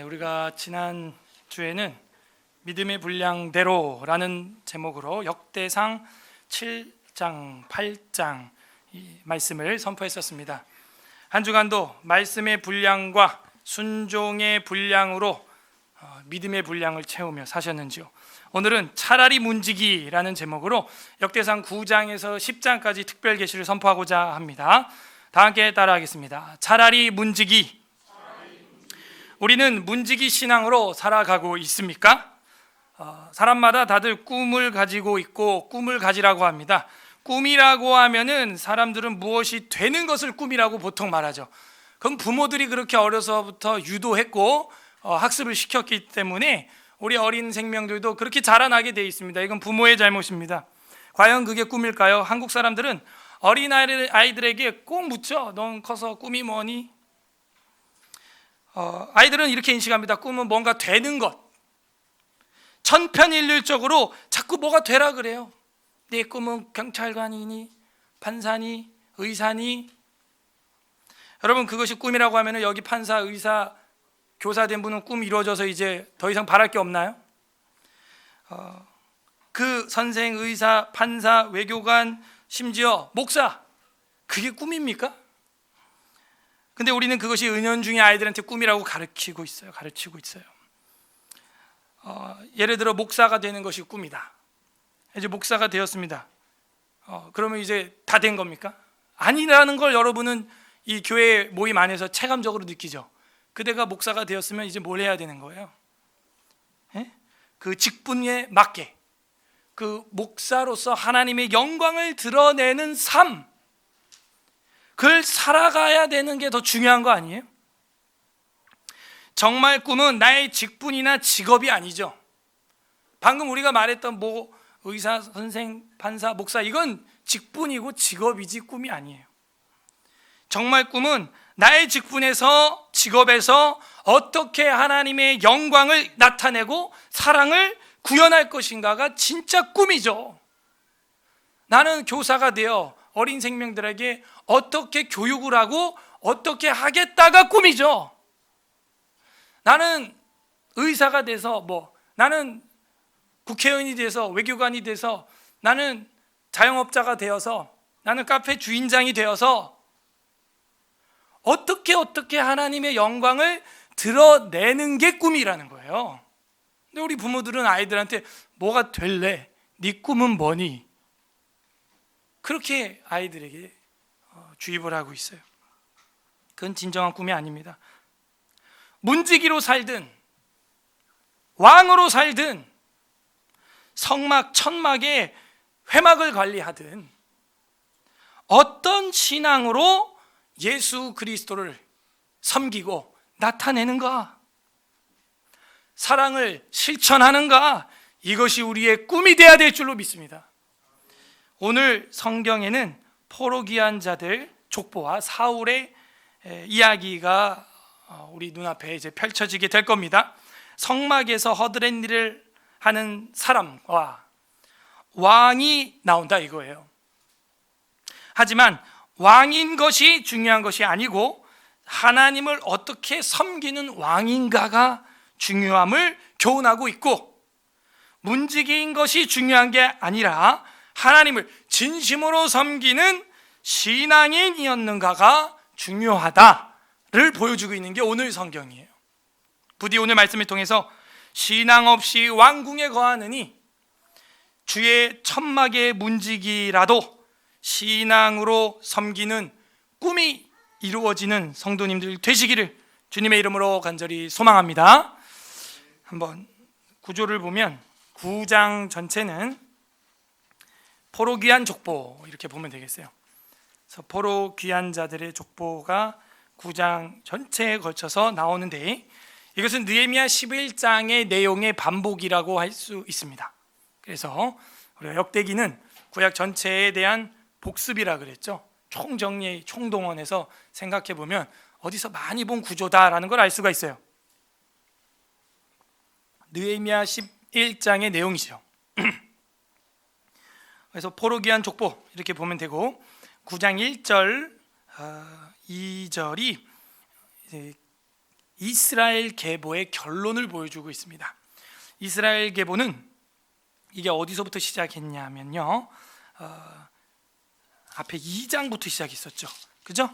우리가 지난 주에는 믿음의 분량대로라는 제목으로 역대상 7장, 8장 이 말씀을 선포했었습니다. 한 주간도 말씀의 분량과 순종의 분량으로 믿음의 분량을 채우며 사셨는지요? 오늘은 차라리 문지기라는 제목으로 역대상 9장에서 10장까지 특별 계시를 선포하고자 합니다. 다 함께 따라하겠습니다. 차라리 문지기. 우리는 문지기 신앙으로 살아가고 있습니까? 사람마다 다들 꿈을 가지고 있고 꿈을 가지라고 합니다. 꿈이라고 하면은 사람들은 무엇이 되는 것을 꿈이라고 보통 말하죠. 그럼 부모들이 그렇게 어려서부터 유도했고 학습을 시켰기 때문에 우리 어린 생명들도 그렇게 자라나게 되어 있습니다. 이건 부모의 잘못입니다. 과연 그게 꿈일까요? 한국 사람들은 어린 아이들에게 꼭 묻죠. 넌 커서 꿈이 뭐니? 아이들은 이렇게 인식합니다. 꿈은 뭔가 되는 것. 천편일률적으로 자꾸 뭐가 되라 그래요. 내 꿈은 경찰관이니 판사니 의사니. 여러분, 그것이 꿈이라고 하면 여기 판사, 의사, 교사 된 분은 꿈 이루어져서 이제 더 이상 바랄 게 없나요? 그 선생, 의사, 판사, 외교관, 심지어 목사, 그게 꿈입니까? 근데 우리는 그것이 은연중에 아이들한테 꿈이라고 가르치고 있어요. 예를 들어 목사가 되는 것이 꿈이다. 이제 목사가 되었습니다. 그러면 이제 다 된 겁니까? 아니라는 걸 여러분은 이 교회 모임 안에서 체감적으로 느끼죠. 그대가 목사가 되었으면 이제 뭘 해야 되는 거예요? 그 직분에 맞게 그 목사로서 하나님의 영광을 드러내는 삶, 그걸 살아가야 되는 게 더 중요한 거 아니에요? 정말 꿈은 나의 직분이나 직업이 아니죠. 방금 우리가 말했던 뭐 의사, 선생, 판사, 목사, 이건 직분이고 직업이지 꿈이 아니에요. 정말 꿈은 나의 직분에서, 직업에서 어떻게 하나님의 영광을 나타내고 사랑을 구현할 것인가가 진짜 꿈이죠. 나는 교사가 되어 어린 생명들에게 어떻게 교육을 하고 어떻게 하겠다가 꿈이죠. 나는 의사가 돼서 나는 국회의원이 돼서 외교관이 돼서 나는 자영업자가 되어서 나는 카페 주인장이 되어서 어떻게 하나님의 영광을 드러내는 게 꿈이라는 거예요. 근데 우리 부모들은 아이들한테 뭐가 될래? 네 꿈은 뭐니? 그렇게 아이들에게 주입을 하고 있어요. 그건 진정한 꿈이 아닙니다. 문지기로 살든 왕으로 살든 성막, 천막의 회막을 관리하든 어떤 신앙으로 예수 그리스도를 섬기고 나타내는가, 사랑을 실천하는가, 이것이 우리의 꿈이 되어야 될 줄로 믿습니다. 오늘 성경에는 포로귀한 자들 족보와 사울의 이야기가 우리 눈앞에 이제 펼쳐지게 될 겁니다. 성막에서 허드렛 일을 하는 사람과 왕이 나온다 이거예요. 하지만 왕인 것이 중요한 것이 아니고 하나님을 어떻게 섬기는 왕인가가 중요함을 교훈하고 있고, 문지기인 것이 중요한 게 아니라 하나님을 진심으로 섬기는 신앙인이었는가가 중요하다를 보여주고 있는 게 오늘 성경이에요. 부디 오늘 말씀을 통해서 신앙 없이 왕궁에 거하느니 주의 천막의 문지기라도 신앙으로 섬기는 꿈이 이루어지는 성도님들 되시기를 주님의 이름으로 간절히 소망합니다. 한번 구조를 보면 9장 전체는 포로 귀한 족보 이렇게 보면 되겠어요. 그래서 포로 귀한 자들의 족보가 9장 전체에 걸쳐서 나오는데, 이것은 느헤미야 11장의 내용의 반복이라고 할 수 있습니다. 그래서 우리가 역대기는 구약 전체에 대한 복습이라 그랬죠. 총정리, 총동원해서 생각해 보면 어디서 많이 본 구조다라는 걸 알 수가 있어요. 느헤미야 11장의 내용이죠. 그래서 포로 귀한 족보 이렇게 보면 되고, 9장 1절, 2절이 이스라엘 계보의 결론을 보여주고 있습니다. 이스라엘 계보는 이게 어디서부터 시작했냐면요, 앞에 2장부터 시작했었죠. 그죠?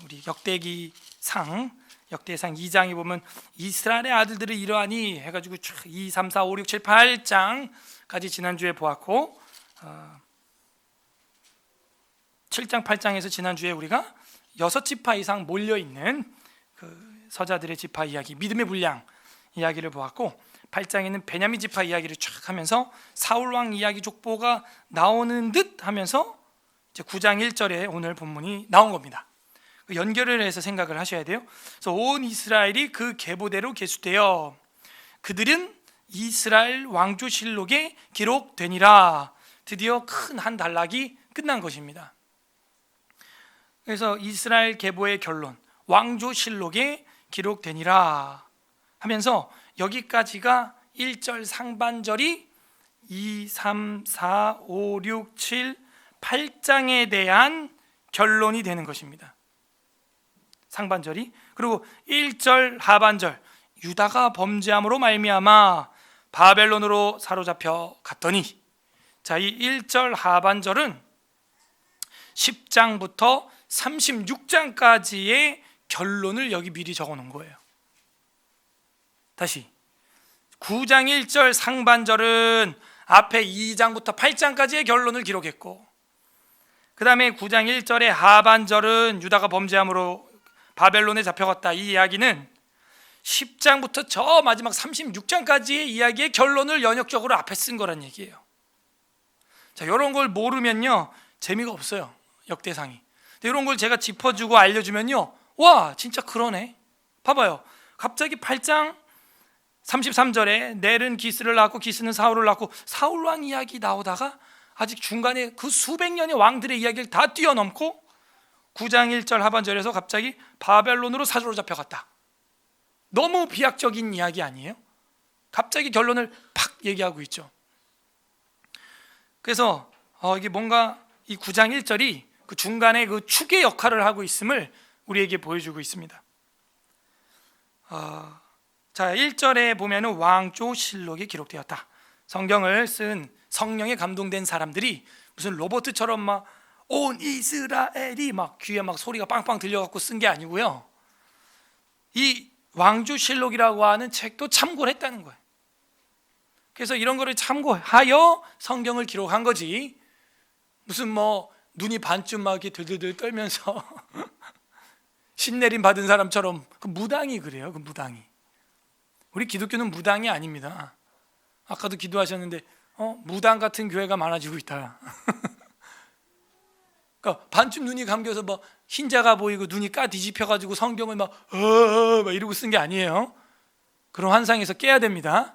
우리 역대상 2장에 보면 이스라엘의 아들들을 이러하니 해가지고 2, 3, 4, 5, 6, 7, 8장까지 지난주에 보았고, 7장, 8장에서 지난주에 우리가 6지파 이상 몰려있는 그 서자들의 지파 이야기, 믿음의 분량 이야기를 보았고, 8장에는 베냐민 지파 이야기를 쫙 하면서 사울왕 이야기 족보가 나오는 듯 하면서 이제 9장 1절에 오늘 본문이 나온 겁니다. 연결을 해서 생각을 하셔야 돼요. 그래서 온 이스라엘이 그 계보대로 계수되어 그들은 이스라엘 왕조실록에 기록되니라. 드디어 큰 한 단락이 끝난 것입니다. 그래서 이스라엘 계보의 결론, 왕조실록에 기록되니라 하면서 여기까지가 1절 상반절이 2, 3, 4, 5, 6, 7, 8장에 대한 결론이 되는 것입니다. 상반절이. 그리고 1절 하반절, 유다가 범죄함으로 말미암아 바벨론으로 사로잡혀 갔더니, 자, 이 1절 하반절은 10장부터 36장까지의 결론을 여기 미리 적어 놓은 거예요. 다시 9장 1절 상반절은 앞에 2장부터 8장까지의 결론을 기록했고, 그 다음에 9장 1절의 하반절은 유다가 범죄함으로 바벨론에 잡혀갔다, 이 이야기는 10장부터 저 마지막 36장까지의 이야기의 결론을 연역적으로 앞에 쓴 거란 얘기예요. 자, 이런 걸 모르면요 재미가 없어요, 역대상이. 근데 이런 걸 제가 짚어주고 알려주면요, 와 진짜 그러네. 봐봐요, 갑자기 8장 33절에 넬은 기스를 낳고 기스는 사울을 낳고, 사울왕 이야기 나오다가 아직 중간에 그 수백 년의 왕들의 이야기를 다 뛰어넘고 9장 1절 하반절에서 갑자기 바벨론으로 사로잡혀갔다. 너무 비약적인 이야기 아니에요? 갑자기 결론을 팍 얘기하고 있죠. 그래서 이게 뭔가 이 9장 1절이 그 중간에 그 축의 역할을 하고 있음을 우리에게 보여주고 있습니다. 자, 1절에 보면은 왕조실록이 기록되었다. 성경을 쓴 성령에 감동된 사람들이 무슨 로버트처럼 막 온 이스라엘이 막 귀에 막 소리가 빵빵 들려갖고 쓴 게 아니고요, 이 왕조실록이라고 하는 책도 참고를 했다는 거예요. 그래서 이런 거를 참고하여 성경을 기록한 거지, 무슨 뭐 눈이 반쯤 막 이렇게 들들들 떨면서 신내림 받은 사람처럼, 그 무당이 그래요. 그 무당이. 우리 기독교는 무당이 아닙니다. 아까도 기도하셨는데 무당 같은 교회가 많아지고 있다. 그러니까 반쯤 눈이 감겨서 뭐 흰자가 보이고 눈이 까 뒤집혀가지고 성경을 막 이러고 쓴 게 아니에요. 그런 환상에서 깨야 됩니다.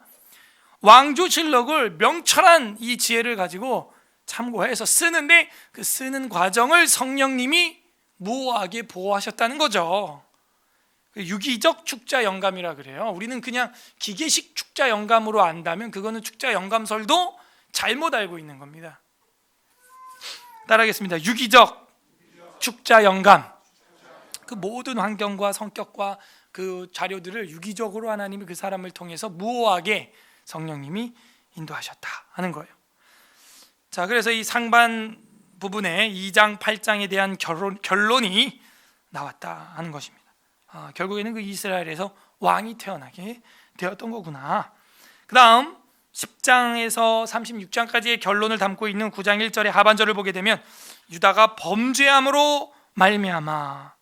왕조실록을 명철한 이 지혜를 가지고 참고해서 쓰는데, 그 쓰는 과정을 성령님이 무오하게 보호하셨다는 거죠. 유기적 축자 영감이라 그래요. 우리는 그냥 기계식 축자 영감으로 안다면 그거는 축자 영감설도 잘못 알고 있는 겁니다. 따라하겠습니다. 유기적 축자 영감. 그 모든 환경과 성격과 그 자료들을 유기적으로 하나님이 그 사람을 통해서 무오하게 성령님이 인도하셨다 하는 거예요. 자, 그래서 이 상반 부분에 2장 8장에 대한 결론이 나왔다 하는 것입니다. 결국에는 그 이스라엘에서 왕이 태어나게 되었던 거구나. 그 다음 10장에서 36장까지의 결론을 담고 있는 9장 1절의 하반절을 보게 되면 유다가 범죄함으로 말미암아,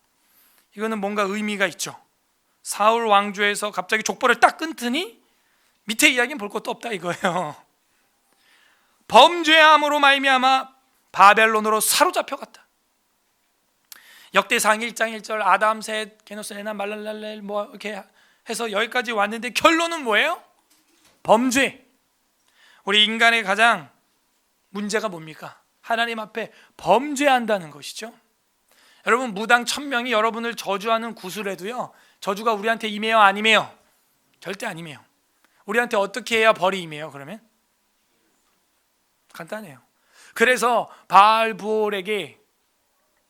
이거는 뭔가 의미가 있죠. 사울 왕조에서 갑자기 족보를 딱 끊더니 밑에 이야기는 볼 것도 없다 이거예요. 범죄함으로 말미암아 바벨론으로 사로잡혀갔다. 역대상 1장 1절 아담, 셋, 게노스, 에남, 말랄랄렐 뭐 이렇게 해서 여기까지 왔는데 결론은 뭐예요? 범죄. 우리 인간의 가장 문제가 뭡니까? 하나님 앞에 범죄한다는 것이죠. 여러분, 무당 1000명이 여러분을 저주하는 구슬에도요, 저주가 우리한테 임해요, 안 임해요? 절대 안 임해요. 우리한테 어떻게 해야 벌이 임해요? 그러면 간단해요. 그래서 바알부올에게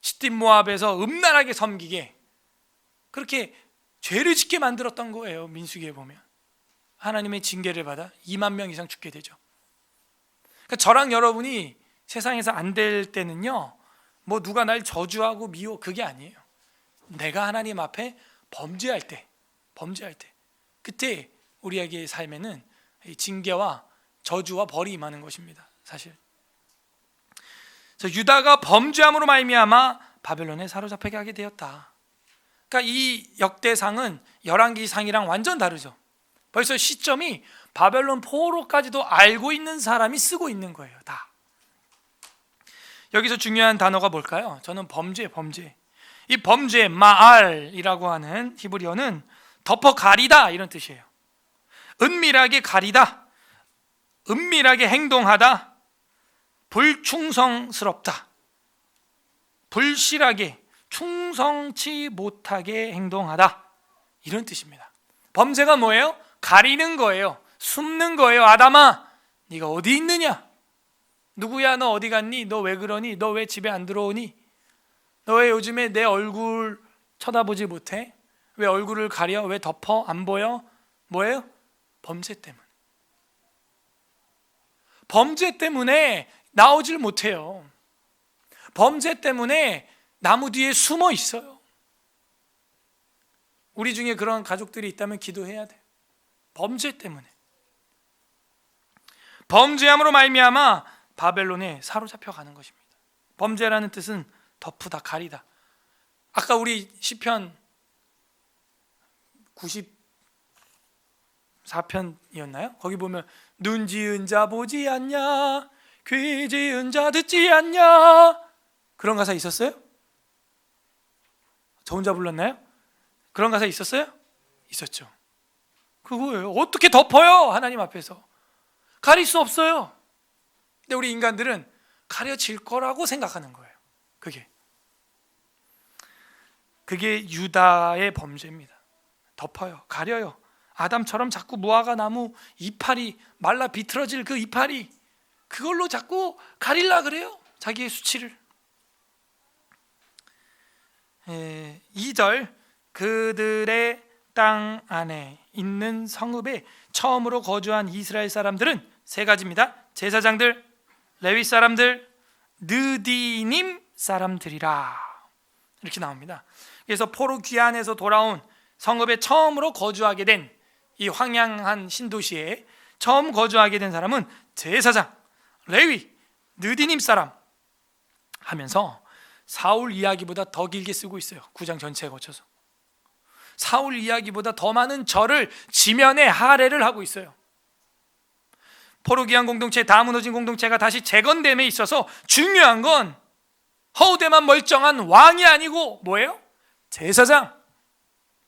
시딤 모압에서 음란하게 섬기게 그렇게 죄를 짓게 만들었던 거예요. 민수기에 보면 하나님의 징계를 받아 2만 명 이상 죽게 되죠. 그러니까 저랑 여러분이 세상에서 안 될 때는요, 뭐 누가 날 저주하고 미워, 그게 아니에요. 내가 하나님 앞에 범죄할 때 그때 우리에게 삶에는 징계와 저주와 벌이 임하는 것입니다. 사실 그래서 유다가 범죄함으로 말미암아 바벨론에 사로잡히게 하게 되었다. 그러니까 이 역대상은 열왕기상이랑 완전 다르죠. 벌써 시점이 바벨론 포로까지도 알고 있는 사람이 쓰고 있는 거예요. 다. 여기서 중요한 단어가 뭘까요? 저는 범죄. 이 범죄 마알이라고 하는 히브리어는 덮어 가리다 이런 뜻이에요. 은밀하게 가리다, 은밀하게 행동하다, 불충성스럽다, 불실하게 충성치 못하게 행동하다, 이런 뜻입니다. 범죄가 뭐예요? 가리는 거예요. 숨는 거예요. 아담아, 네가 어디 있느냐? 누구야? 너 어디 갔니? 너 왜 그러니? 너 왜 집에 안 들어오니? 너 왜 요즘에 내 얼굴 쳐다보지 못해? 왜 얼굴을 가려? 왜 덮어? 안 보여? 뭐예요? 범죄 때문에. 범죄 때문에 나오질 못해요. 범죄 때문에 나무 뒤에 숨어 있어요. 우리 중에 그런 가족들이 있다면 기도해야 돼요. 범죄 때문에. 범죄함으로 말미암아 바벨론에 사로잡혀 가는 것입니다. 범죄라는 뜻은 덮으다, 가리다. 아까 우리 시편 94편이었나요? 거기 보면 눈 지은 자 보지 않냐, 귀 지은 자 듣지 않냐, 그런 가사 있었어요? 저 혼자 불렀나요? 그런 가사 있었어요? 있었죠. 그거예요. 어떻게 덮어요? 하나님 앞에서 가릴 수 없어요. 근데 우리 인간들은 가려질 거라고 생각하는 거예요. 그게 유다의 범죄입니다. 덮어요, 가려요. 아담처럼 자꾸 무화과 나무 이파리, 말라 비틀어질 그 이파리, 그걸로 자꾸 가리려 그래요, 자기의 수치를. 2절, 그들의 땅 안에 있는 성읍에 처음으로 거주한 이스라엘 사람들은 세 가지입니다. 제사장들, 레위 사람들, 느디님 사람들이라, 이렇게 나옵니다. 그래서 포로 귀환에서 돌아온 성읍에 처음으로 거주하게 된 이 황량한 신도시에 처음 거주하게 된 사람은 제사장, 레위, 느디님 사람 하면서 사울 이야기보다 더 길게 쓰고 있어요. 9장 전체에 거쳐서 사울 이야기보다 더 많은 절을 지면에 할애를 하고 있어요. 포로 귀환 공동체, 다 무너진 공동체가 다시 재건됨에 있어서 중요한 건 허우대만 멀쩡한 왕이 아니고 뭐예요? 제사장,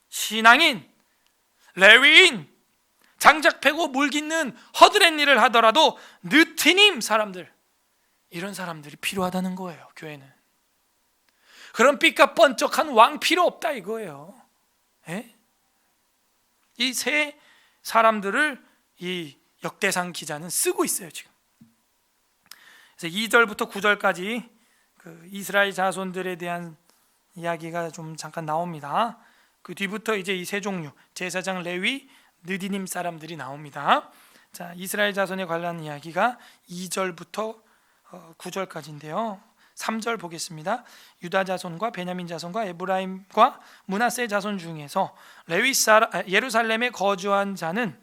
신앙인, 레위인, 장작 패고 물 깃는 허드렛 일을 하더라도 느티님 사람들, 이런 사람들이 필요하다는 거예요. 교회는 그런 삐까뻔쩍한 왕 필요 없다 이거예요. 이 세 사람들을 이 역대상 기자는 쓰고 있어요 지금. 그래서 2절부터 9절까지 그 이스라엘 자손들에 대한 이야기가 좀 잠깐 나옵니다. 그 뒤부터 이제 이 세 종류, 제사장, 레위, 느디님 사람들이 나옵니다. 자, 이스라엘 자손에 관한 이야기가 2절부터 9절까지인데요. 3절 보겠습니다. 유다 자손과 베냐민 자손과 에브라임과 므낫세 자손 중에서 예루살렘에 거주한 자는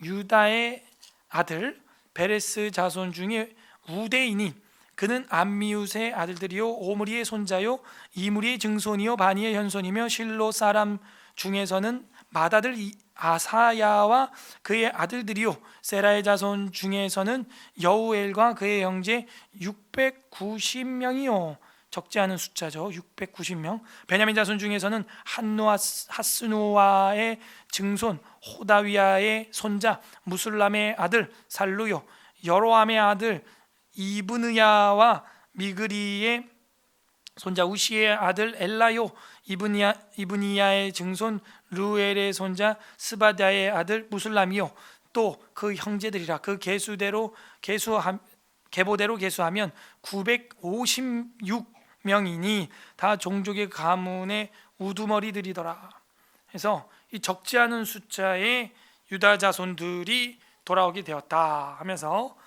유다의 아들 베레스 자손 중에 우대이니 그는 암미웃의 아들들이요 오므리의 손자요 이므리의 증손이요 바니의 현손이며 실로 사람 중에서는 맏아들 아사야와 그의 아들들이요 세라의 자손 중에서는 여우엘과 그의 형제 690명이요 적지 않은 숫자죠. 690명. 베냐민 자손 중에서는 하스누아의 증손 호다위아의 손자 무술람의 아들 살루요 여로함의 아들 이브느야와 미그리의 손자 우시의 아들 엘라요 이브니야의 증손 루엘의 손자 스바다의 아들 무술람이요 또 그 형제들이라. 그 계보대로 계수하면 956명이니 다 종족의 가문의 우두머리들이더라. 그래서 이 적지 않은 숫자의 유다 자손들이 돌아오게 되었다 하면서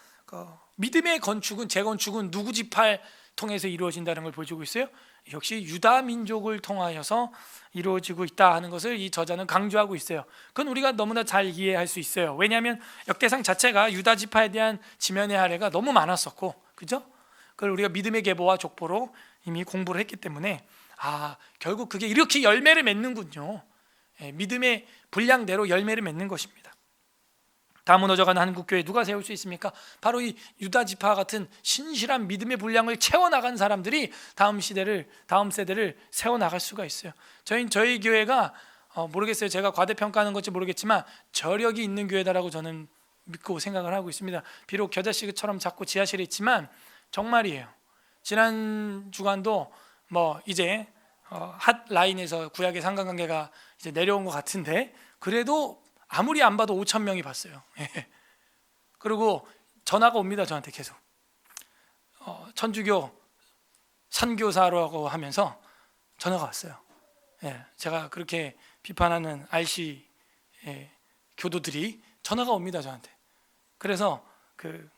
믿음의 건축은 재건축은 누구 지파를 통해서 이루어진다는 걸 보여주고 있어요. 역시 유다 민족을 통하여서 이루어지고 있다 하는 것을 이 저자는 강조하고 있어요. 그건 우리가 너무나 잘 이해할 수 있어요. 왜냐하면 역대상 자체가 유다 지파에 대한 지면의 할애가 너무 많았었고, 그죠? 그걸 우리가 믿음의 계보와 족보로 이미 공부를 했기 때문에 결국 그게 이렇게 열매를 맺는군요. 믿음의 분량대로 열매를 맺는 것입니다. 다 무너져가는 한국교회 누가 세울 수 있습니까? 바로 이 유다 지파 같은 신실한 믿음의 분량을 채워나간 사람들이 다음 세대를 세워나갈 수가 있어요. 저희 교회가 모르겠어요. 제가 과대평가하는 건지 모르겠지만 저력이 있는 교회다라고 저는 믿고 생각을 하고 있습니다. 비록 겨자씨처럼 작고 지하실에 있지만 정말이에요. 지난 주간도 이제 핫 라인에서 구약의 상관관계가 이제 내려온 것 같은데 그래도 아무리 안 봐도 5천 명이 봤어요. 그리고 전화가 옵니다. 저한테 계속 천주교 선교사라고 하면서 전화가 왔어요. 제가 그렇게 비판하는 RC 교도들이 전화가 옵니다. 저한테. 그래서 그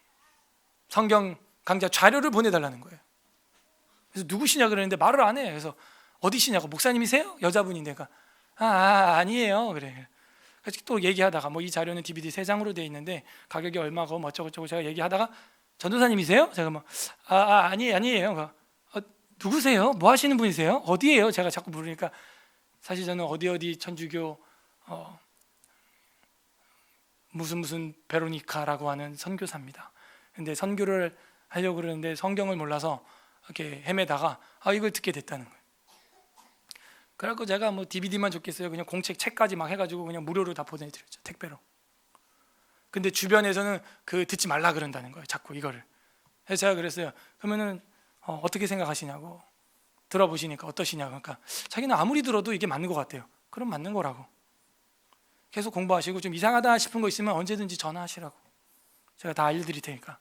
성경 강좌 자료를 보내달라는 거예요. 그래서 누구시냐 그러는데 말을 안 해요. 그래서 어디시냐고, 목사님이세요? 여자분인데 아니에요. 그래. 그래서 또 얘기하다가 이 자료는 DVD 3장으로 되어 있는데 가격이 얼마고 어쩌고저쩌고 제가 얘기하다가 전도사님이세요? 제가 아니에요. 누구세요? 뭐 하시는 분이세요? 어디예요? 제가 자꾸 물으니까 사실 저는 어디 천주교 무슨 베로니카라고 하는 선교사입니다. 근데 선교를 하려고 그러는데 성경을 몰라서 이렇게 헤매다가 이걸 듣게 됐다는 거예요. 그래갖고 제가 DVD만 줬겠어요. 그냥 공책 책까지 막 해가지고 그냥 무료로 다 보내드렸죠. 택배로. 근데 주변에서는 듣지 말라 그런다는 거예요. 자꾸 이거를. 그래서 제가 그랬어요. 그러면은 어떻게 생각하시냐고. 들어보시니까 어떠시냐고. 그러니까 자기는 아무리 들어도 이게 맞는 것 같아요. 그럼 맞는 거라고. 계속 공부하시고 좀 이상하다 싶은 거 있으면 언제든지 전화하시라고. 제가 다 알려드릴 테니까.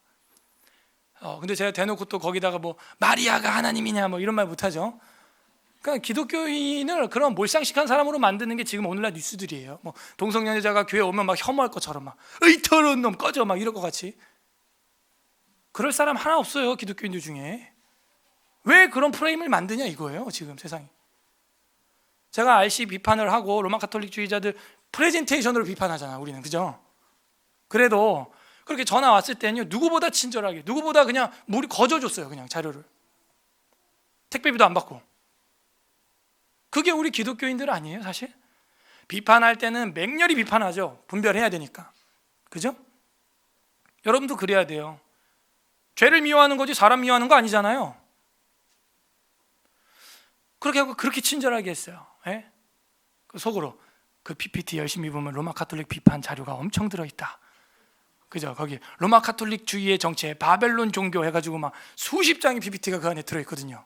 근데 제가 대놓고 또 거기다가 마리아가 하나님이냐 이런 말 못하죠. 그러니까 기독교인을 그런 몰상식한 사람으로 만드는 게 지금 오늘날 뉴스들이에요. 동성연애자가 교회 오면 막 혐오할 것처럼 에이 더러운 놈 꺼져 이럴 것 같이. 그럴 사람 하나 없어요. 기독교인들 중에. 왜 그런 프레임을 만드냐 이거예요. 지금 세상이. 제가 RC 비판을 하고 로마 카톨릭주의자들 프레젠테이션으로 비판하잖아 우리는. 그죠? 그래도 그렇게 전화 왔을 때는요 누구보다 친절하게, 누구보다 그냥 거저줬어요. 그냥 자료를. 택배비도 안 받고. 그게 우리 기독교인들 아니에요 사실? 비판할 때는 맹렬히 비판하죠. 분별해야 되니까. 그죠? 여러분도 그래야 돼요. 죄를 미워하는 거지 사람 미워하는 거 아니잖아요. 그렇게 하고 그렇게 친절하게 했어요. 속으로 그 PPT 열심히 보면 로마 카톨릭 비판 자료가 엄청 들어있다. 그죠? 거기 로마 카톨릭주의의 정체, 바벨론 종교 해가지고 수십 장의 PPT가 그 안에 들어있거든요.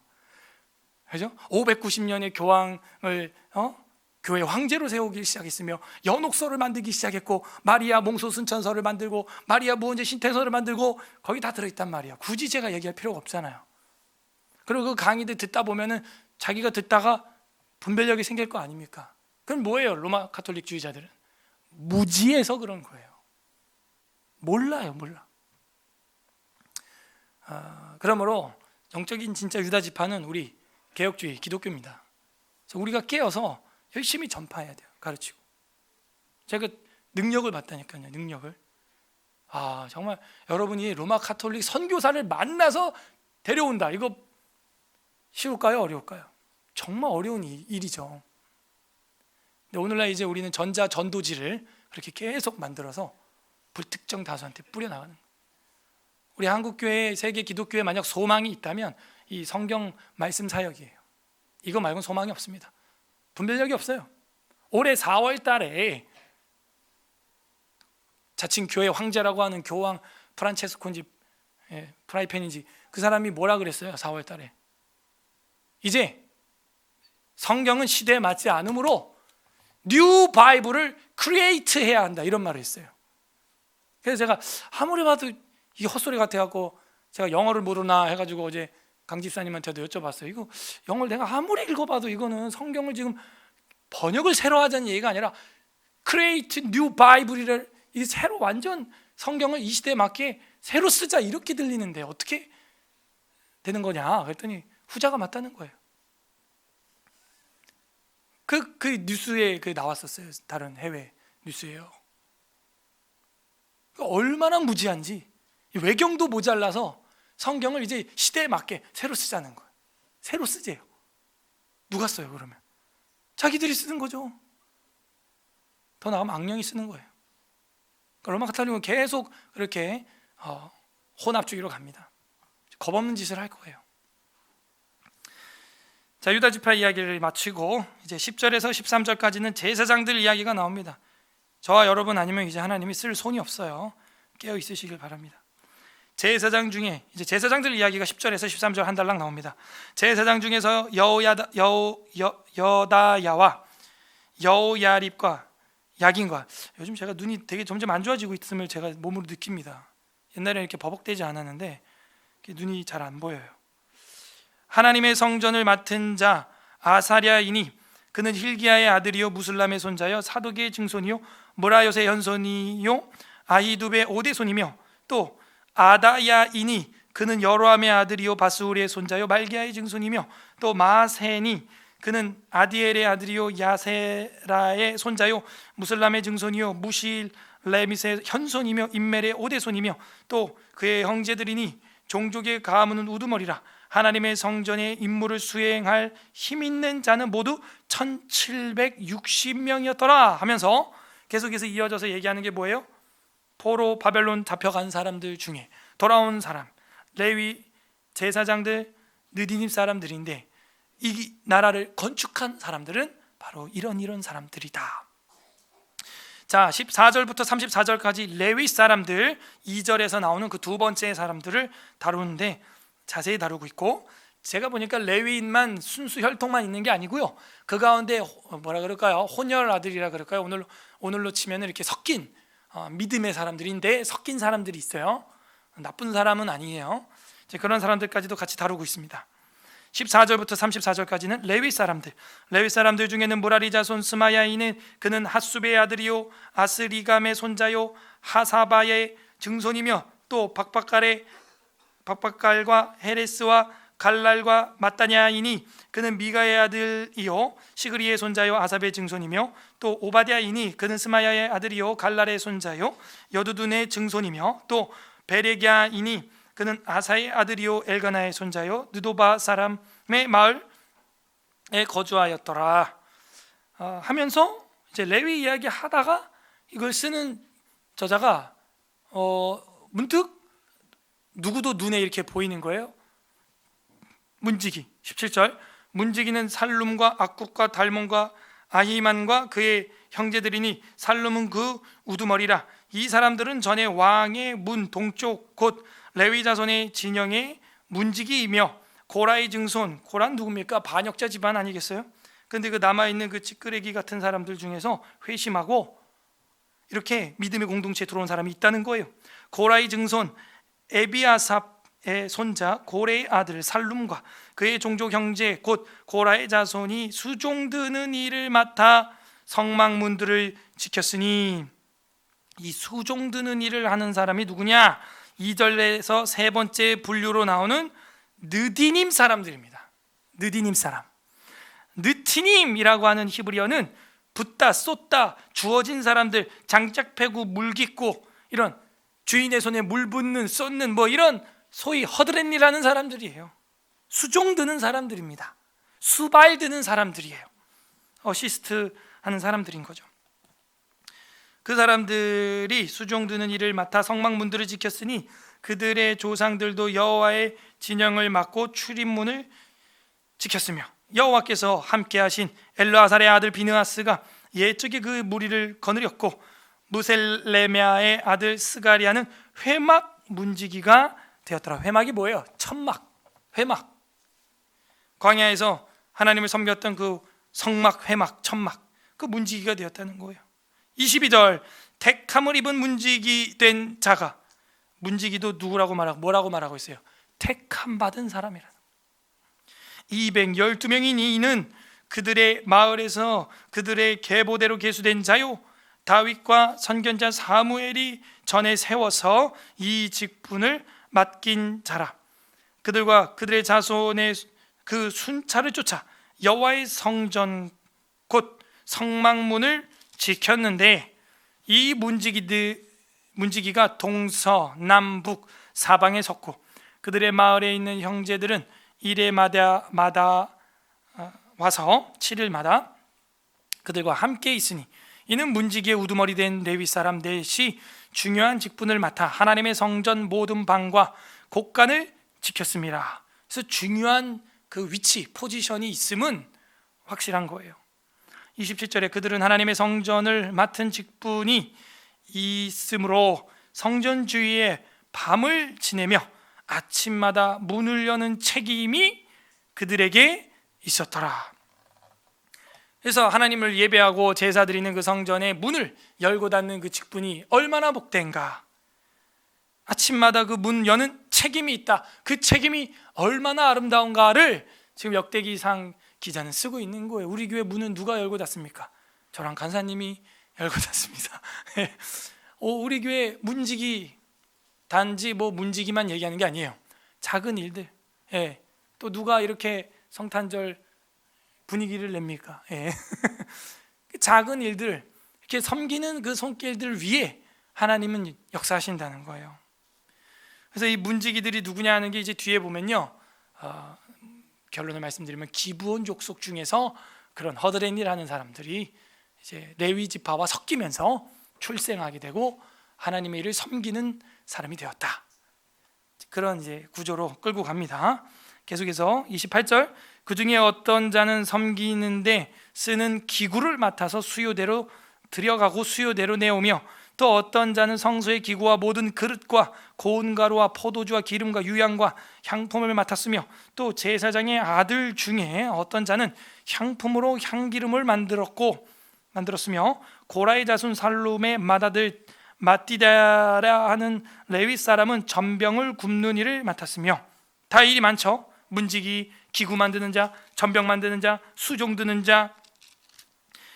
그죠? 590년에 교황을 교회 황제로 세우기 시작했으며 연옥서를 만들기 시작했고 마리아 몽소순천서를 만들고 마리아 무언제 신태서를 만들고 거기 다 들어있단 말이야. 굳이 제가 얘기할 필요가 없잖아요. 그리고 그 강의들 듣다 보면은 자기가 듣다가 분별력이 생길 거 아닙니까? 그럼 뭐예요? 로마 카톨릭주의자들은 무지해서 그런 거예요. 몰라. 그러므로 영적인 진짜 유다 지파는 우리 개혁주의 기독교입니다. 그래서 우리가 깨어서 열심히 전파해야 돼요. 가르치고. 제가 능력을 받다니까요. 능력을. 정말 여러분이 로마 카톨릭 선교사를 만나서 데려온다. 이거 쉬울까요? 어려울까요? 정말 어려운 일이죠. 근데 오늘날 이제 우리는 전도지를 그렇게 계속 만들어서 불특정 다수한테 뿌려나가는 거예요. 우리 한국교회, 세계 기독교에 만약 소망이 있다면 이 성경 말씀 사역이에요. 이거 말고는 소망이 없습니다. 분별력이 없어요. 올해 4월 달에 자칭 교회 황제라고 하는 교황 프란체스코인지 프라이팬인지 그 사람이 뭐라 그랬어요? 4월 달에 이제 성경은 시대에 맞지 않으므로 뉴 바이블을 크리에이트 해야 한다 이런 말을 했어요. 그래서 제가 아무리 봐도 이게 헛소리 같아갖고 제가 영어를 모르나 해가지고 어제 강 집사님한테도 여쭤봤어요. 이거 영어를 내가 아무리 읽어봐도 이거는 성경을 지금 번역을 새로 하자는 얘기가 아니라 create new Bible이를 이 새로 완전 성경을 이 시대에 맞게 새로 쓰자 이렇게 들리는데 어떻게 되는 거냐 그랬더니 후자가 맞다는 거예요. 그 뉴스에 나왔었어요. 다른 해외 뉴스예요. 얼마나 무지한지 외경도 모자라서 성경을 이제 시대에 맞게 새로 쓰자는 거예요. 새로 쓰재요. 누가 써요 그러면? 자기들이 쓰는 거죠. 더 나가면 악령이 쓰는 거예요. 로마 가톨릭은 계속 그렇게 혼합주의로 갑니다. 겁없는 짓을 할 거예요. 자, 유다 지파 이야기를 마치고 이제 10절에서 13절까지는 제사장들 이야기가 나옵니다. 저와 여러분 아니면 이제 하나님이 쓸 손이 없어요. 깨어 있으시길 바랍니다. 제사장 중에 이제 제사장들 이야기가 10절에서 13절 한 달락 나옵니다. 제사장 중에서 여다야와 여야립과 야긴과, 요즘 제가 눈이 되게 점점 안 좋아지고 있음을 제가 몸으로 느낍니다. 옛날에 이렇게 버벅대지 않았는데 눈이 잘 안 보여요. 하나님의 성전을 맡은 자 아사랴이니 그는 힐기야의 아들이요 무슬람의 손자요 사독의 증손이요 모라요의 현손이요 아히두베의 오대손이며 또 아다야이니 그는 여로함의 아들이요 바스울의 손자요 말기야의 증손이며 또 마세니 그는 아디엘의 아들이요 야세라의 손자요 무슬람의 증손이요 무실레밋의 현손이며 임멜의 오대손이며 또 그의 형제들이니 종족의 가문은 우두머리라. 하나님의 성전의 임무를 수행할 힘 있는 자는 모두 1760명이었더라 하면서 계속해서 이어져서 얘기하는 게 뭐예요? 포로 바벨론 잡혀간 사람들 중에 돌아온 사람, 레위 제사장들, 느디님 사람들인데 이 나라를 건축한 사람들은 바로 이런 사람들이다. 자, 14절부터 34절까지 레위 사람들 2절에서 나오는 그 두 번째 사람들을 다루는데 자세히 다루고 있고, 제가 보니까 레위인만 순수 혈통만 있는 게 아니고요, 그 가운데 뭐라 그럴까요? 혼혈 아들이라 그럴까요? 오늘로 치면 이렇게 섞인 믿음의 사람들인데 섞인 사람들이 있어요. 나쁜 사람은 아니에요. 이제 그런 사람들까지도 같이 다루고 있습니다. 14절부터 34절까지는 레위 사람들 중에는 무라리 자손 스마야이는 그는 핫수베의 아들이요 아스리감의 손자요 하사바의 증손이며 또 박박갈과 헤레스와 갈랄과 마따냐이니 그는 미가의 아들이요 시그리의 손자요 아삽의 증손이며 또 오바댜이니 그는 스마야의 아들이요 갈랄의 손자요 여두둔의 증손이며 또 베레갸이니 그는 아사의 아들이요 엘가나의 손자요 느도바 사람의 마을에 거주하였더라 하면서 이제 레위 이야기 하다가 이걸 쓰는 저자가 문득 누구도 눈에 이렇게 보이는 거예요. 문지기 17절 문지기는 살룸과 악국과 달몬과 아히만과 그의 형제들이니 살룸은 그 우두머리라. 이 사람들은 전에 왕의 문 동쪽 곧 레위 자손의 진영의 문지기이며 고라의 증손, 고란 누굽니까? 반역자 집안 아니겠어요? 근데 그 남아있는 그 찌끄레기 같은 사람들 중에서 회심하고 이렇게 믿음의 공동체에 들어온 사람이 있다는 거예요. 고라의 증손 에비아삽의 손자 고레의 아들 살룸과 그의 종족 형제 곧 고라의 자손이 수종드는 일을 맡아 성막문들을 지켰으니, 이 수종드는 일을 하는 사람이 누구냐? 2절에서 세 번째 분류로 나오는 느디님 사람들입니다. 느디님 사람. 느티님이라고 하는 히브리어는 붓다, 쏟다, 주어진 사람들, 장작 패고 물 깃고 이런 주인의 손에 물 붓는, 쏟는 이런 소위 허드렛일하는 사람들이에요. 수종 드는 사람들입니다. 수발 드는 사람들이에요. 어시스트 하는 사람들인 거죠. 그 사람들이 수종 드는 일을 맡아 성막문들을 지켰으니 그들의 조상들도 여호와의 진영을 맡고 출입문을 지켰으며 여호와께서 함께하신 엘르아살의 아들 비느하스가 예적에 그 무리를 거느렸고 무셀레메아의 아들 스가리아는 회막 문지기가 되었더라. 회막이 뭐예요? 천막, 회막. 광야에서 하나님을 섬겼던 그 성막, 회막, 천막, 그 문지기가 되었다는 거예요. 22절 택함을 입은 문지기 된 자가, 문지기도 누구라고 뭐라고 말하고 있어요? 택함 받은 사람이라는. 212명이니 이는 그들의 마을에서 그들의 계보대로 계수된 자요 다윗과 선견자 사무엘이 전에 세워서 이 직분을 맡긴 자라. 그들과 그들의 자손의 그 순찰을 쫓아 여호와의 성전 곧 성막문을 지켰는데 이 문지기가 동서남북 사방에 섰고 그들의 마을에 있는 형제들은 일해마다 와서 7일마다 그들과 함께 있으니 이는 문지기의 우두머리 된 레위 사람 넷이 중요한 직분을 맡아 하나님의 성전 모든 방과 곳간을 지켰습니다. 그래서 중요한 그 위치, 포지션이 있음은 확실한 거예요. 27절에 그들은 하나님의 성전을 맡은 직분이 있으므로 성전 주위에 밤을 지내며 아침마다 문을 여는 책임이 그들에게 있었더라. 그래서 하나님을 예배하고 제사 드리는 그 성전의 문을 열고 닫는 그 직분이 얼마나 복된가. 아침마다 그 문 여는 책임이 있다. 그 책임이 얼마나 아름다운가를 지금 역대기상 기자는 쓰고 있는 거예요. 우리 교회 문은 누가 열고 닫습니까? 저랑 간사님이 열고 닫습니다. 우리 교회 문지기 단지 문지기만 얘기하는 게 아니에요. 작은 일들. 또 누가 이렇게 성탄절 분위기를 냅니까? 작은 일들, 이렇게 섬기는 그 손길들 위에 하나님은 역사하신다는 거예요. 그래서 이 문지기들이 누구냐 하는 게 이제 뒤에 보면요, 결론을 말씀드리면 기브온 족속 중에서 그런 허드렛일하는 사람들이 이제 레위 지파와 섞이면서 출생하게 되고 하나님의 일을 섬기는 사람이 되었다. 그런 이제 구조로 끌고 갑니다. 계속해서 28절 그 중에 어떤 자는 섬기는데 쓰는 기구를 맡아서 수요대로 들여가고 수요대로 내오며 또 어떤 자는 성소의 기구와 모든 그릇과 고운 가루와 포도주와 기름과 유향과 향품을 맡았으며 또 제사장의 아들 중에 어떤 자는 향품으로 향기름을 만들었으며 고라의 자손 살룸의 맏아들 마띠다라 하는 레위 사람은 전병을 굽는 일을 맡았으며 다 일이 많죠. 문지기, 기구 만드는 자, 전병 만드는 자, 수종 드는 자,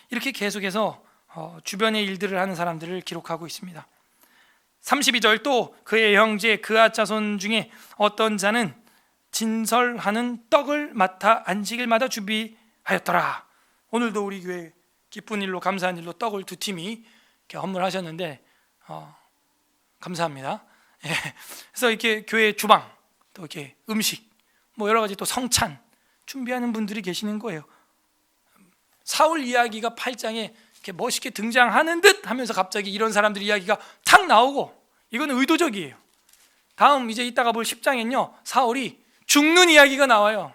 이렇게 계속해서 주변의 일들을 하는 사람들을 기록하고 있습니다. 32절 또 그의 형제 그앗 자손 중에 어떤 자는 진설하는 떡을 맡아 안식일마다 준비하였더라. 오늘도 우리 교회 기쁜 일로 감사한 일로 떡을 2팀이 이렇게 헌물을 하셨는데 감사합니다. 그래서 이렇게 교회 주방 또 이렇게 음식 여러 가지 또 성찬 준비하는 분들이 계시는 거예요. 사울 이야기가 8장에 이렇게 멋있게 등장하는 듯 하면서 갑자기 이런 사람들 이야기가 탁 나오고 이거는 의도적이에요. 다음 이제 이따가 볼 10장엔요 사울이 죽는 이야기가 나와요.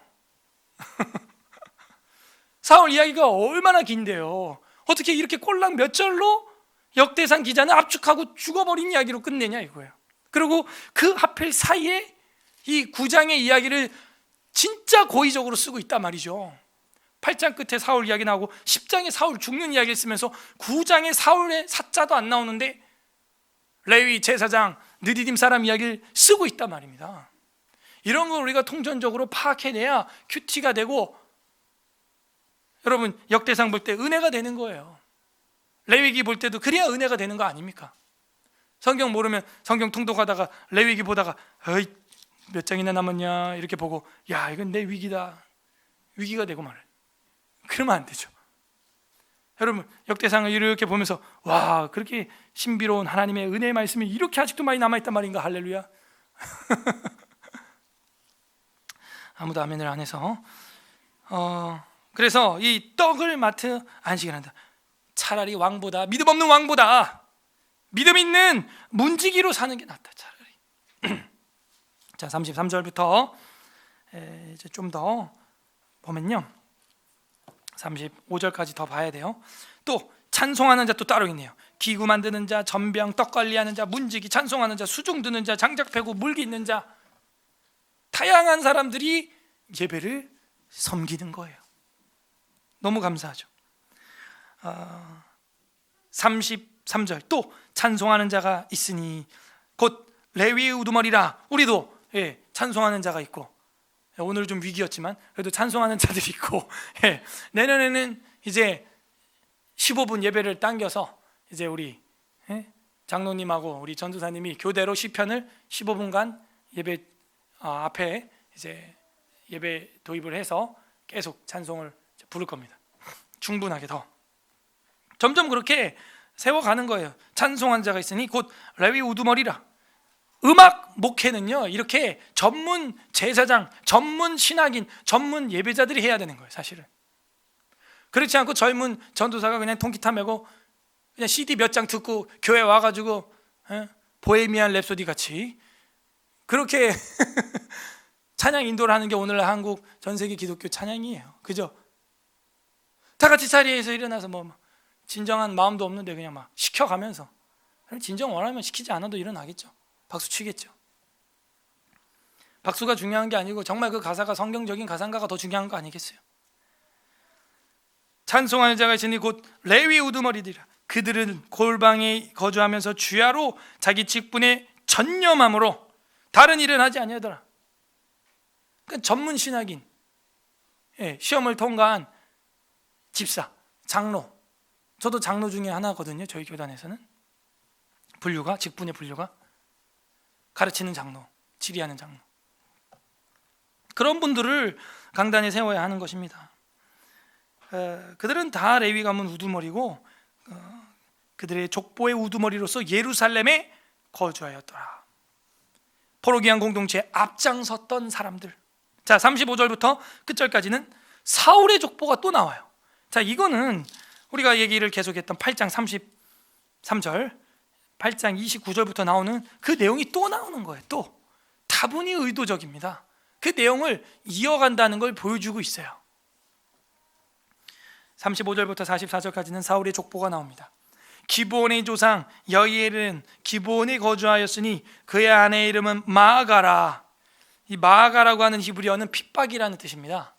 사울 이야기가 얼마나 긴데요. 어떻게 이렇게 꼴랑 몇 절로 역대상 기자는 압축하고 죽어버린 이야기로 끝내냐 이거예요. 그리고 그 하필 사이에 이 9장의 이야기를 진짜 고의적으로 쓰고 있단 말이죠. 8장 끝에 사울 이야기 나오고 10장에 사울 죽는 이야기를 쓰면서 9장에 사울의 사자도 안 나오는데 레위 제사장 느디딤 사람 이야기를 쓰고 있단 말입니다. 이런 걸 우리가 통전적으로 파악해내야 큐티가 되고 여러분 역대상 볼 때 은혜가 되는 거예요. 레위기 볼 때도 그래야 은혜가 되는 거 아닙니까? 성경 모르면 성경 통독하다가 레위기 보다가 몇 장이나 남았냐 이렇게 보고 야 이건 내 위기다, 위기가 되고 말을 그러면 안 되죠. 여러분 역대상을 이렇게 보면서 와 그렇게 신비로운 하나님의 은혜의 말씀이 이렇게 아직도 많이 남아있단 말인가. 할렐루야. 아무도 아멘을 안 해서 그래서 이 떡을 맡아 안식을 한다. 차라리 왕보다, 믿음 없는 왕보다 믿음 있는 문지기로 사는 게 낫다 차라리. 자 33절부터 이제 좀 더 보면요 35절까지 더 봐야 돼요. 또 찬송하는 자 또 따로 있네요. 기구 만드는 자, 전병, 떡 관리하는 자, 문지기, 찬송하는 자, 수종 드는 자, 장작 패고 물기 있는 자, 다양한 사람들이 예배를 섬기는 거예요. 너무 감사하죠. 33절 또 찬송하는 자가 있으니 곧 레위의 우두머리라. 우리도 찬송하는 자가 있고 오늘 좀 위기였지만 그래도 찬송하는 자들이 있고 예, 내년에는 이제 15분 예배를 당겨서 이제 우리 장로님하고 우리 전도사님이 교대로 시편을 15분간 예배 앞에 이제 예배 도입을 해서 계속 찬송을 부를 겁니다. 충분하게 더 점점 그렇게 세워가는 거예요. 찬송한 자가 있으니 곧 레위 우두머리라. 음악 목회는요 이렇게 전문 제사장, 전문 신학인, 전문 예배자들이 해야 되는 거예요. 사실은 그렇지 않고 젊은 전도사가 그냥 통기타 메고 그냥 CD 몇 장 듣고 교회 와가지고 보헤미안 랩소디 같이 그렇게 찬양 인도를 하는 게 오늘 한국 전 세계 기독교 찬양이에요. 그죠? 다 같이 자리에서 일어나서 뭐 진정한 마음도 없는데 그냥 막 시켜가면서, 진정 원하면 시키지 않아도 일어나겠죠. 박수 치겠죠. 박수가 중요한 게 아니고 정말 그 가사가 성경적인 가사인가가 더 중요한 거 아니겠어요? 찬송하는 자가 있으니 곧 레위 우두머리들이라. 그들은 골방에 거주하면서 주야로 자기 직분에 전념함으로 다른 일은 하지 아니하더라. 그러니까 전문 신학인, 시험을 통과한 집사, 장로. 저도 장로 중에 하나거든요. 저희 교단에서는 분류가, 직분의 분류가 가르치는 장로, 지리하는 장로, 그런 분들을 강단에 세워야 하는 것입니다. 그들은 다 레위 가문 우두머리고 그들의 족보의 우두머리로서 예루살렘에 거주하였더라. 포로기한 공동체에 앞장섰던 사람들. 자, 35절부터 끝절까지는 사울의 족보가 또 나와요. 자, 이거는 우리가 얘기를 계속했던 8장 33절, 8장 29절부터 나오는 그 내용이 또 나오는 거예요. 또 다분히 의도적입니다. 그 내용을 이어간다는 걸 보여주고 있어요. 35절부터 44절까지는 사울의 족보가 나옵니다. 기브온의 조상 여이엘은 기브온에 거주하였으니 그의 아내의 이름은 마아가라. 이 마아가라고 하는 히브리어는 핍박이라는 뜻입니다.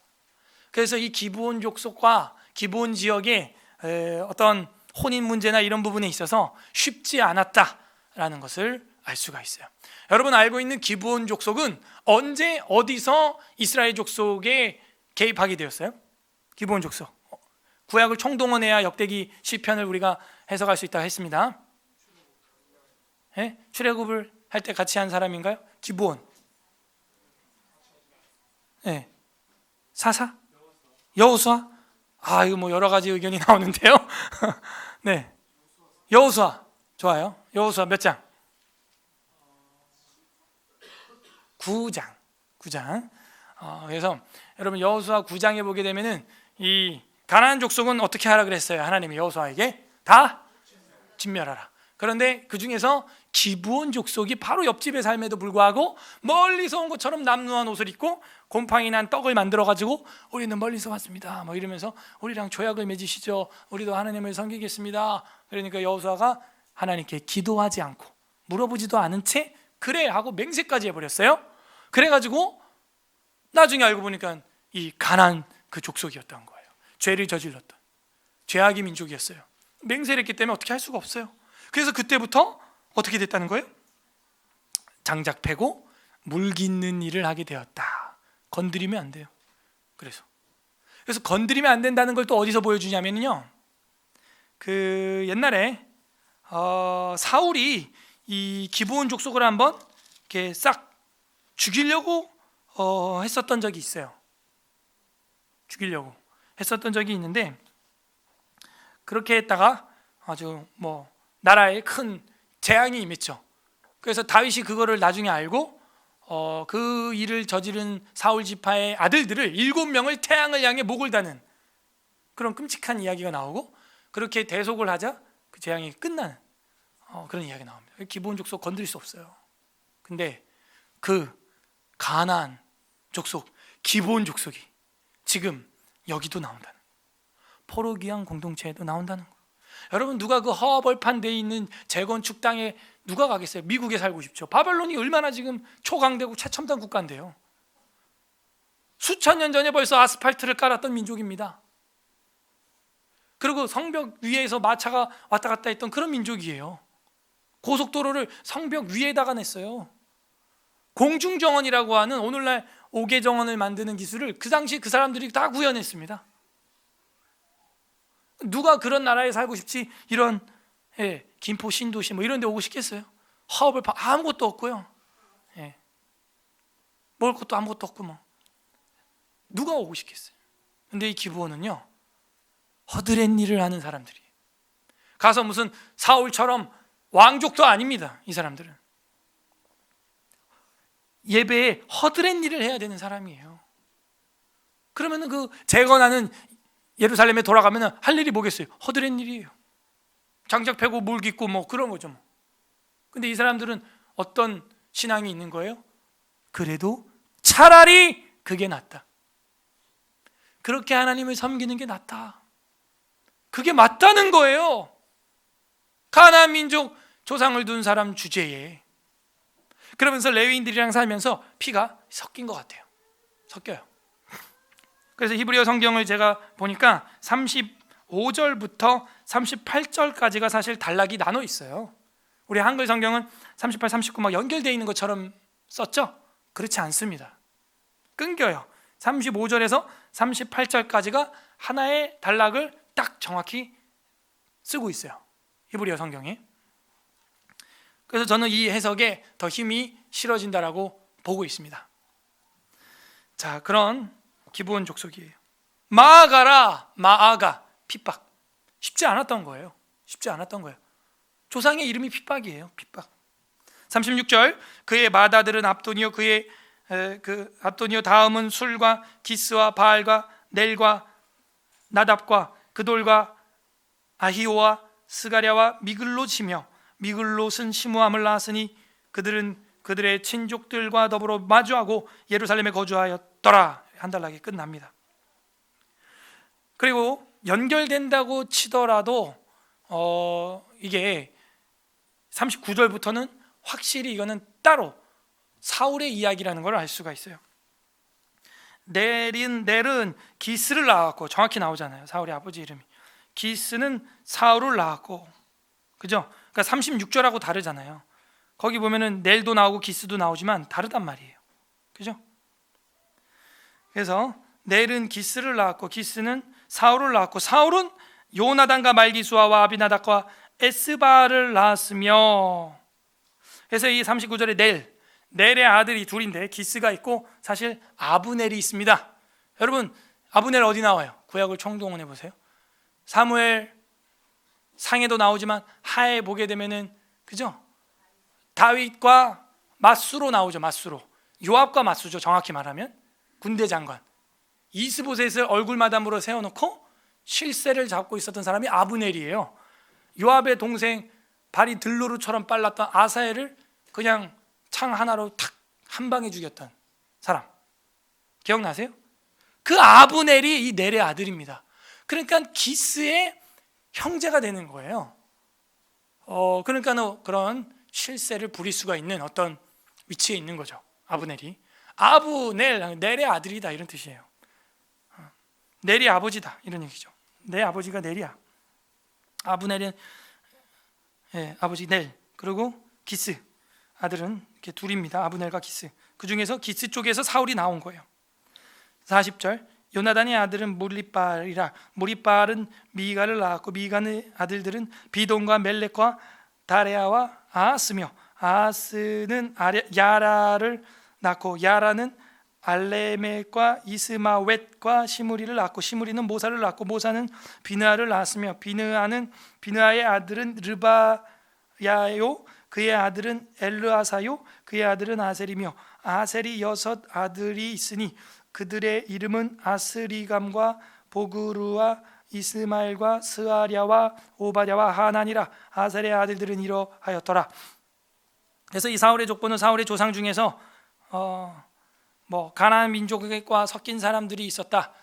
그래서 이 기브온 족속과 기브온 지역에 어떤 혼인 문제나 이런 부분에 있어서 쉽지 않았다라는 것을 알 수가 있어요. 여러분 알고 있는 기브온 족속은 언제 어디서 이스라엘 족속에 개입하게 되었어요? 기브온 족속, 구약을 총동원해야 역대기 시편을 우리가 해석할 수 있다고 했습니다. 출애굽을 할 때 같이 한 사람인가요? 기브온. 사사? 여호수아? 이거 뭐 여러 가지 의견이 나오는데요. 네, 여호수아. 좋아요. 여호수아 몇 장? 9장. 그래서 여러분 여호수아 9장에 보게 되면은 이 가나안 족속은 어떻게 하라 그랬어요? 하나님이 여호수아에게 다 진멸하라. 그런데 그 중에서 기브온 족속이 바로 옆집에 삶에도 불구하고 멀리서 온 것처럼 남루한 옷을 입고 곰팡이 난 떡을 만들어 가지고 우리는 멀리서 왔습니다 뭐 이러면서 우리랑 조약을 맺으시죠. 우리도 하나님을 섬기겠습니다. 그러니까 여호수아가 하나님께 기도하지 않고 물어보지도 않은 채 그래 하고 맹세까지 해버렸어요. 그래가지고 나중에 알고 보니까 이 가나안 그 족속이었던 거예요. 죄를 저질렀던 죄악의 민족이었어요. 맹세를 했기 때문에 어떻게 할 수가 없어요. 그래서 그때부터 어떻게 됐다는 거예요? 장작 패고 물 깃는 일을 하게 되었다. 건드리면 안 돼요. 그래서 건드리면 안 된다는 걸 또 어디서 보여주냐면요, 그 옛날에 사울이 이 기브온 족속을 한번 이렇게 싹 죽이려고 했었던 적이 있어요. 죽이려고 했었던 적이 있는데, 그렇게 했다가 아주 뭐 나라에 큰 재앙이 임했죠. 그래서 다윗이 그거를 나중에 알고 그 일을 저지른 사울 지파의 아들들을 7명을 태양을 향해 목을 다는 그런 끔찍한 이야기가 나오고, 그렇게 대속을 하자 그 재앙이 끝나는 그런 이야기가 나옵니다. 기브온 족속 건드릴 수 없어요. 근데 그 가나안 족속, 기브온 족속이 지금 여기도 나온다는, 포로기한 공동체에도 나온다는 거. 여러분, 누가 그 허벌판 돼 있는 재건축 땅에 누가 가겠어요? 미국에 살고 싶죠. 바벨론이 얼마나 지금 초강대국 최첨단 국가인데요. 수천 년 전에 벌써 아스팔트를 깔았던 민족입니다. 그리고 성벽 위에서 마차가 왔다 갔다 했던 그런 민족이에요. 고속도로를 성벽 위에다가 냈어요. 공중정원이라고 하는 오늘날 옥외정원을 만드는 기술을 그 당시 그 사람들이 다 구현했습니다. 누가 그런 나라에 살고 싶지? 이런 김포 신도시 뭐 이런 데 오고 싶겠어요? 화업을 아무것도 없고요. 먹을 것도 아무것도 없고 뭐 누가 오고 싶겠어요? 근데 이 기브온은요, 허드렛 일을 하는 사람들이에요. 가서 무슨 사울처럼 왕족도 아닙니다. 이 사람들은 예배에 허드렛 일을 해야 되는 사람이에요. 그러면은 그 재건하는 예루살렘에 돌아가면은 할 일이 뭐겠어요? 허드렛 일이에요. 장작 패고 물 깃고 뭐 그런 거죠 뭐. 근데 이 사람들은 어떤 신앙이 있는 거예요? 그래도 차라리 그게 낫다. 그렇게 하나님을 섬기는 게 낫다. 그게 맞다는 거예요. 가나안 민족 조상을 둔 사람 주제에. 그러면서 레위인들이랑 살면서 피가 섞인 것 같아요. 섞여요. 그래서 히브리어 성경을 제가 보니까 35절부터 38절까지가 사실 단락이 나눠 있어요. 우리 한글 성경은 38, 39 막 연결되어 있는 것처럼 썼죠? 그렇지 않습니다. 끊겨요. 35절에서 38절까지가 하나의 단락을 딱 정확히 쓰고 있어요. 히브리어 성경이. 그래서 저는 이 해석에 더 힘이 실어진다라고 보고 있습니다. 자, 그런 기브온 족속이에요. 마아가 핍박. 쉽지 않았던 거예요. 쉽지 않았던 거예요. 조상의 이름이 핍박이에요. 핍박. 36절, 그의 맏아들은 압도니요, 그의 압도니요 다음은 술과 기스와 바알과 넬과 나답과 그돌과 아히오와 스가랴와 미글롯이며 미글롯은 시므함을 낳았으니 그들은 그들의 친족들과 더불어 마주하고 예루살렘에 거주하였더라. 한 단락이 끝납니다. 그리고 연결된다고 치더라도 이게 39절부터는 확실히 이거는 따로 사울의 이야기라는 걸 알 수가 있어요. 넬은 기스를 낳았고, 정확히 나오잖아요. 사울의 아버지 이름이. 기스는 사울을 낳았고, 그죠? 그러니까 36절하고 다르잖아요. 거기 보면은 넬도 나오고 기스도 나오지만 다르단 말이에요. 그죠? 그래서 넬은 기스를 낳았고 기스는 사울을 낳았고 사울은 요나단과 말기수아와 아비나답과 에스바를 낳았으며, 그래서 이 39절에 넬의 아들이 둘인데 기스가 있고 사실 아브넬이 있습니다. 여러분, 아브넬 어디 나와요? 구약을 총동원해 보세요. 사무엘 상에도 나오지만 하에 보게 되면은, 그죠? 다윗과 맞수로 나오죠. 맞수로. 요압과 맞수죠. 정확히 말하면 군대 장관. 이스보셋을 얼굴마담으로 세워놓고 실세를 잡고 있었던 사람이 아브넬이에요. 요압의 동생 발이 들로루처럼 빨랐던 아사엘을 그냥 창 하나로 탁 한 방에 죽였던 사람 기억나세요? 그 아브넬이 이 넬의 아들입니다. 그러니까 기스의 형제가 되는 거예요. 그러니까 그런 실세를 부릴 수가 있는 어떤 위치에 있는 거죠. 아브넬이. 아브넬, 넬의 아들이다 이런 뜻이에요. 넬이 아버지다 이런 얘기죠. 내 아버지가 넬이야. 아브넬은 아버지 넬, 그리고 기스 아들은 이렇게 둘입니다. 아브넬과 기스. 그 중에서 기스 쪽에서 사울이 나온 거예요. 40절, 요나단의 아들은 무리빨이라. 무리빨은 미가를 낳았고 미가의 아들들은 비돈과 멜렉과 다레아와 아하스며 아하스는 야라를 낳고 야라는 알레멕과 이스마웻과 시므리를 낳고 시므리는 모사를 낳고 모사는 비느아를 낳았으며 비느아의 아들은 르바야요 그의 아들은 엘르아사요 그의 아들은 아셀이며 아셀이 6 아들이 있으니 그들의 이름은 아스리감과 보그루와 이스마엘과 스아랴와 오바댜와 하나니라. 아셀의 아들들은 이러하였더라. 그래서 이 사울의 족보는 사울의 조상 중에서 가나안 민족과 섞인 사람들이 있었다,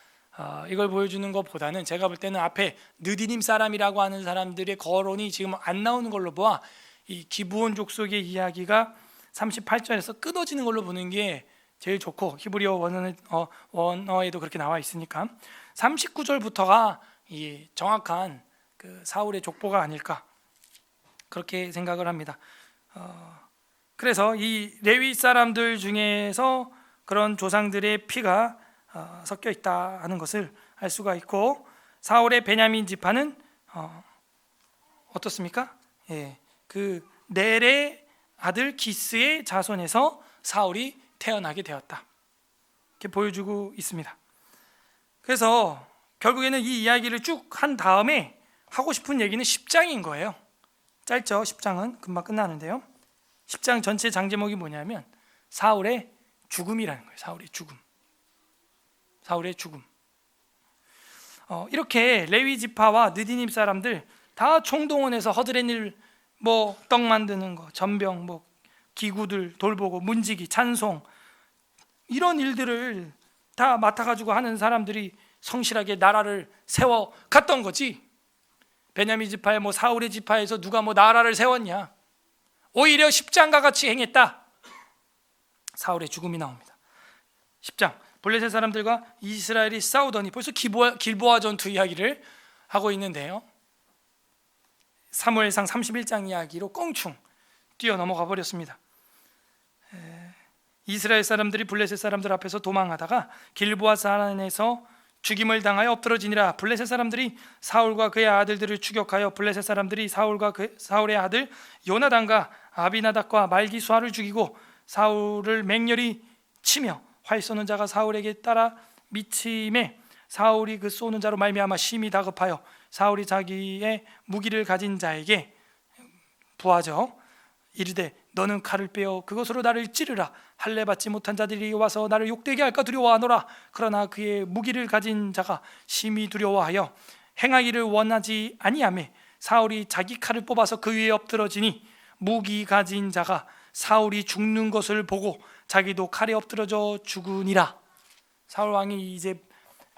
이걸 보여주는 것보다는 제가 볼 때는 앞에 느디님 사람이라고 하는 사람들의 거론이 지금 안 나오는 걸로 보아 이 기브온 족속의 이야기가 38절에서 끊어지는 걸로 보는 게 제일 좋고, 히브리어 원어에도 그렇게 나와 있으니까 39절부터가 이 정확한 그 사울의 족보가 아닐까 그렇게 생각을 합니다. 그래서 이 레위 사람들 중에서 그런 조상들의 피가 섞여 있다 하는 것을 알 수가 있고, 사울의 베냐민 지파는 어떻습니까? 그 넬의 아들 기스의 자손에서 사울이 태어나게 되었다, 이렇게 보여주고 있습니다. 그래서 결국에는 이 이야기를 쭉 한 다음에 하고 싶은 얘기는 10장인 거예요. 짧죠? 10장은 금방 끝나는데요. 10장 전체 장제목이 뭐냐면 사울의 죽음이라는 거예요. 사울의 죽음. 이렇게 레위 지파와 느디님 사람들 다 총동원해서 허드렛일, 떡 만드는 거, 전병, 기구들 돌보고 문지기, 찬송, 이런 일들을 다 맡아가지고 하는 사람들이 성실하게 나라를 세워 갔던 거지. 베냐민 지파에 사울의 지파에서 누가 나라를 세웠냐? 오히려 10장과 같이 행했다. 사울의 죽음이 나옵니다. 10장, 블레셋 사람들과 이스라엘이 싸우더니, 벌써 길보아 전투 이야기를 하고 있는데요, 사무엘상 31장 이야기로 껑충 뛰어 넘어가 버렸습니다. 이스라엘 사람들이 블레셋 사람들 앞에서 도망하다가 길보아 산에서 죽임을 당하여 엎드러지니라. 블레셋 사람들이 사울과 그의 아들들을 추격하여 블레셋 사람들이 사울의 아들 요나단과 아비나답과 말기수아를 죽이고 사울을 맹렬히 치며 활 쏘는 자가 사울에게 따라 미침에 사울이 그 쏘는 자로 말미암아 심히 다급하여 사울이 자기의 무기를 가진 자에게 부하죠, 이르되 너는 칼을 빼어 그것으로 나를 찌르라. 할례 받지 못한 자들이 와서 나를 욕되게 할까 두려워하노라. 그러나 그의 무기를 가진 자가 심히 두려워하여 행하기를 원하지 아니하매 사울이 자기 칼을 뽑아서 그 위에 엎드러지니 무기 가진 자가 사울이 죽는 것을 보고 자기도 칼에 엎드러져 죽으니라. 사울 왕이 이제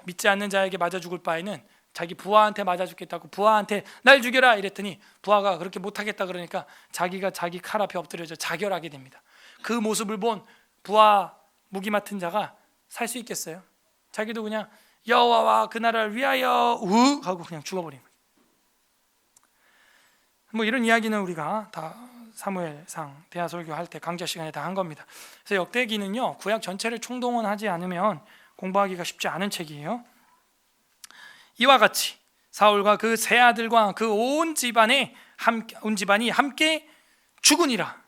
믿지 않는 자에게 맞아 죽을 바에는 자기 부하한테 맞아 죽겠다고 부하한테 날 죽여라 이랬더니 부하가 그렇게 못하겠다 그러니까 자기가 자기 칼 앞에 엎드려져 자결하게 됩니다. 그 모습을 본 부하 무기 맡은 자가 살 수 있겠어요? 자기도 그냥 여호와와 그 나라를 위하여 하고 그냥 죽어버린 거예요. 이런 이야기는 우리가 다 사무엘상 대하설교 할 때 강좌 시간에 다 한 겁니다. 그래서 역대기는요, 구약 전체를 총동원하지 않으면 공부하기가 쉽지 않은 책이에요. 이와 같이 사울과 그 세 아들과 그 온 집안이 함께 죽으니라.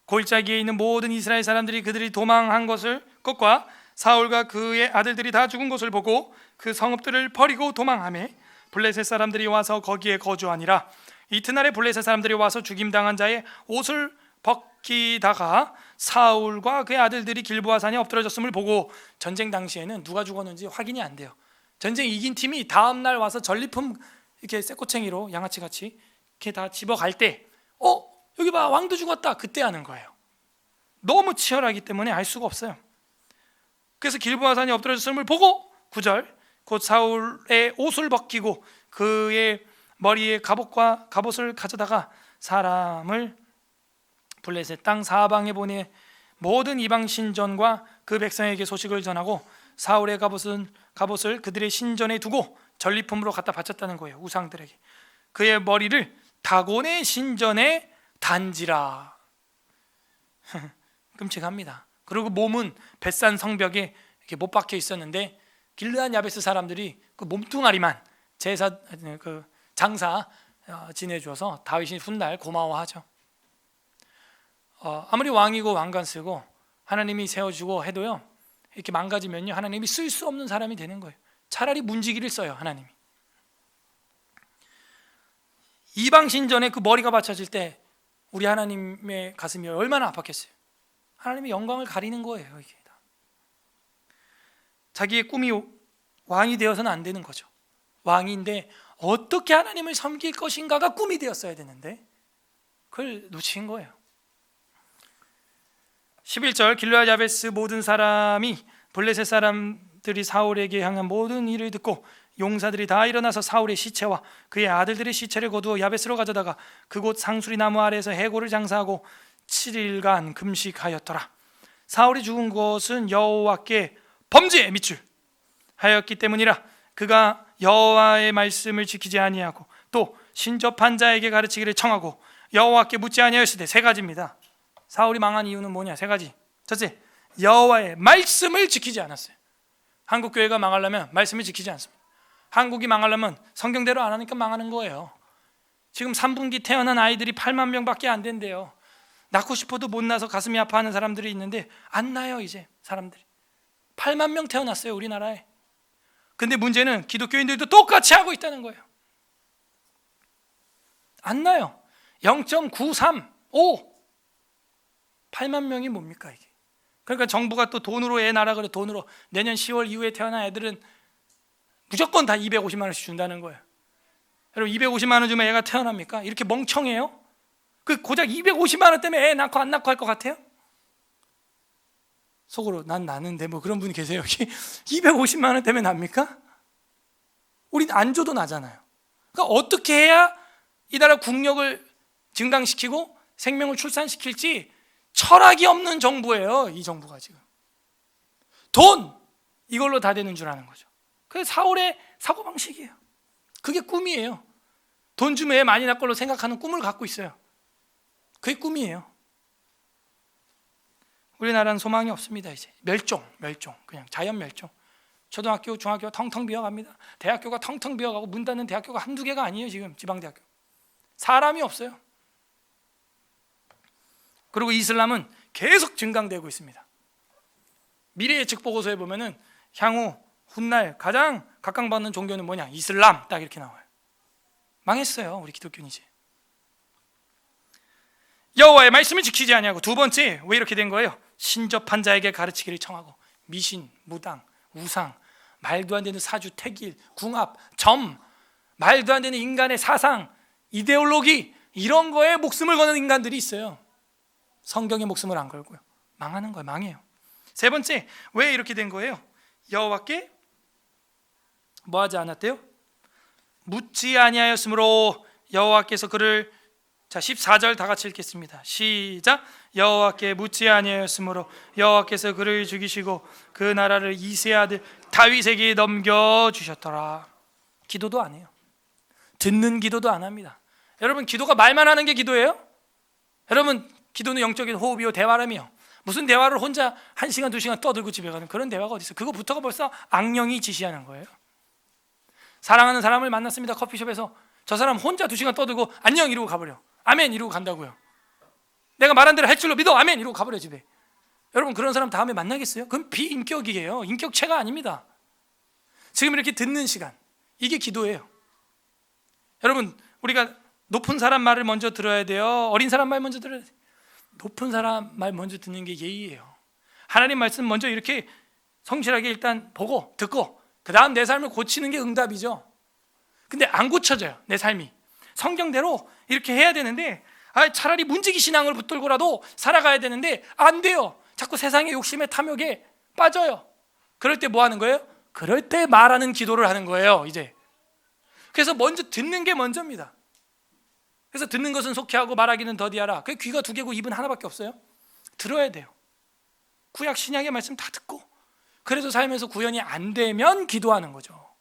골짜기에 있는 모든 이스라엘 사람들이 그들이 도망한 것과 사울과 그의 아들들이 다 죽은 것을 보고 그 성읍들을 버리고 도망하매 블레셋 사람들이 와서 거기에 거주하니라. 이튿날에 블레셋 사람들이 와서 죽임당한 자의 옷을 벗기다가 사울과 그의 아들들이 길보아 산에 엎드러졌음을 보고, 전쟁 당시에는 누가 죽었는지 확인이 안 돼요. 전쟁 이긴 팀이 다음 날 와서 전리품 이렇게 쇠꼬챙이로 양아치같이 이렇게 다 집어갈 때 여기 봐, 왕도 죽었다, 그때 하는 거예요. 너무 치열하기 때문에 알 수가 없어요. 그래서 길보아 산에 엎드러졌음을 보고 9절, 곧 사울의 옷을 벗기고 그의 머리에 갑옷을 가져다가 사람을 블레셋 땅 사방에 보내 모든 이방 신전과 그 백성에게 소식을 전하고 사울의 갑옷을 그들의 신전에 두고 전리품으로 갖다 바쳤다는 거예요. 우상들에게. 그의 머리를 다곤의 신전에 단지라. 끔찍합니다. 그리고 몸은 벳산 성벽에 이렇게 못 박혀 있었는데 길르앗 야베스 사람들이 그 몸뚱아리만 장사 지내줘서 다윗이 훗날 고마워하죠. 아무리 왕이고 왕관 쓰고 하나님이 세워주고 해도요, 이렇게 망가지면요 하나님이 쓸 수 없는 사람이 되는 거예요. 차라리 문지기를 써요, 하나님이. 이방 신전에 그 머리가 받쳐질 때 우리 하나님의 가슴이 얼마나 아팠겠어요. 하나님의 영광을 가리는 거예요. 이게 다. 자기의 꿈이 왕이 되어서는 안 되는 거죠. 왕인데 어떻게 하나님을 섬길 것인가가 꿈이 되었어야 되는데 그걸 놓친 거예요. 11절, 길르앗 야베스 모든 사람이 블레셋 사람들이 사울에게 향한 모든 일을 듣고 용사들이 다 일어나서 사울의 시체와 그의 아들들의 시체를 거두어 야베스로 가져다가 그곳 상수리 나무 아래에서 해골을 장사하고 7일간 금식하였더라. 사울이 죽은 것은 여호와께 범죄에 밑줄하였기 때문이라. 그가 여호와의 말씀을 지키지 아니하고 또 신접한 자에게 가르치기를 청하고 여호와께 묻지 아니하였으되. 세 가지입니다. 사울이 망한 이유는 뭐냐? 세 가지. 첫째, 여호와의 말씀을 지키지 않았어요. 한국 교회가 망하려면 말씀을 지키지 않습니다. 한국이 망하려면 성경대로 안 하니까 망하는 거예요. 지금 3분기 태어난 아이들이 8만 명밖에 안 된대요. 낳고 싶어도 못 낳아서 가슴이 아파하는 사람들이 있는데 안 나요. 이제 사람들이 8만 명 태어났어요, 우리나라에. 근데 문제는 기독교인들도 똑같이 하고 있다는 거예요. 안 나요. 0.935 8만 명이 뭡니까 이게? 그러니까 정부가 또 돈으로 애 낳으라 그래. 돈으로 내년 10월 이후에 태어난 애들은 무조건 다 250만 원씩 준다는 거예요. 여러분 250만 원 주면 애가 태어납니까? 이렇게 멍청해요? 그 고작 250만 원 때문에 애 낳고 안 낳고 할 것 같아요? 속으로 난 나는데 뭐 그런 분이 계세요 여기? 250만 원 때문에 납니까? 우린 안 줘도 나잖아요. 그러니까 어떻게 해야 이 나라 국력을 증강시키고 생명을 출산시킬지 철학이 없는 정부예요. 이 정부가 지금 돈 이걸로 다 되는 줄 아는 거죠. 그게 사울의 사고방식이에요. 그게 꿈이에요. 돈 주면 애 많이 낳을 걸로 생각하는 꿈을 갖고 있어요. 그게 꿈이에요. 우리나라는 소망이 없습니다. 이제 멸종 그냥 자연 멸종. 초등학교, 중학교가 텅텅 비어갑니다. 대학교가 텅텅 비어가고 문 닫는 대학교가 한두 개가 아니에요. 지금 지방대학교 사람이 없어요. 그리고 이슬람은 계속 증강되고 있습니다. 미래 예측 보고서에 보면은 향후 훗날 가장 각광받는 종교는 뭐냐? 이슬람 딱 이렇게 나와요. 망했어요. 우리 기독교는 이제 여호와의 말씀을 지키지 아니하고, 두 번째 왜 이렇게 된 거예요? 신접한 자에게 가르치기를 청하고 미신, 무당, 우상, 말도 안 되는 사주, 택일, 궁합, 점, 말도 안 되는 인간의 사상, 이데올로기 이런 거에 목숨을 거는 인간들이 있어요. 성경에 목숨을 안 걸고요. 망하는 거예요. 망해요. 세 번째 왜 이렇게 된 거예요? 여호와께 뭐 하지 않았대요? 묻지 아니하였으므로 여호와께서 그를, 자 14절 다 같이 읽겠습니다. 시작. 여호와께 묻지 아니하였으므로 여호와께서 그를 죽이시고 그 나라를 이세 아들 다윗에게 넘겨주셨더라. 기도도 안 해요. 듣는 기도도 안 합니다. 여러분 기도가 말만 하는 게 기도예요? 여러분 기도는 영적인 호흡이요 대화라며. 무슨 대화를 혼자 1시간 2시간 떠들고 집에 가는 그런 대화가 어디 있어요? 그거부터가 벌써 악령이 지시하는 거예요. 사랑하는 사람을 만났습니다. 커피숍에서. 저 사람 혼자 2시간 떠들고 안녕 이러고 가버려. 아멘 이러고 간다고요. 내가 말한 대로 할 줄로 믿어. 아멘 이러고 가버려 집에. 여러분 그런 사람 다음에 만나겠어요? 그건 비인격이에요. 인격체가 아닙니다. 지금 이렇게 듣는 시간, 이게 기도예요. 여러분 우리가 높은 사람 말을 먼저 들어야 돼요? 어린 사람 말 먼저 들어야 돼요? 높은 사람 말 먼저 듣는 게 예의예요. 하나님 말씀 먼저 이렇게 성실하게 일단 보고 듣고 그 다음 내 삶을 고치는 게 응답이죠. 근데 안 고쳐져요. 내 삶이 성경대로 이렇게 해야 되는데 차라리 문지기 신앙을 붙들고라도 살아가야 되는데 안 돼요. 자꾸 세상의 욕심에 탐욕에 빠져요. 그럴 때 뭐 하는 거예요? 그럴 때 말하는 기도를 하는 거예요. 이제 그래서 먼저 듣는 게 먼저입니다. 그래서 듣는 것은 속히하고 말하기는 더디하라. 그게 귀가 2개고 입은 하나밖에 없어요. 들어야 돼요. 구약 신약의 말씀 다 듣고, 그래서 삶에서 구현이 안 되면 기도하는 거죠.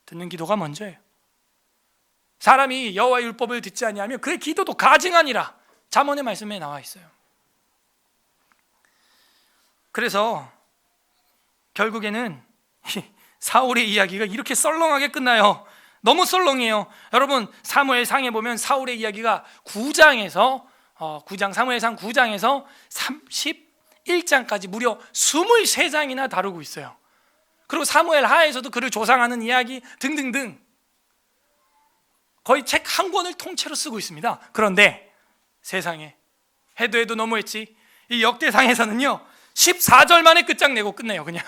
듣는 기도가 먼저예요. 사람이 여호와의 율법을 듣지 아니하면 그의 기도도 가증하니라. 잠언의 말씀에 나와 있어요. 그래서 결국에는 사울의 이야기가 이렇게 썰렁하게 끝나요. 너무 썰렁해요. 여러분 사무엘상에 보면 사울의 이야기가 9장에서 사무엘상 9장에서 31장까지 무려 23장이나 다루고 있어요. 그리고 사무엘 하에서도 그를 조상하는 이야기 등등등 거의 책 한 권을 통째로 쓰고 있습니다. 그런데 세상에 해도 너무했지. 이 역대상에서는요 14절 만에 끝장내고 끝내요. 그냥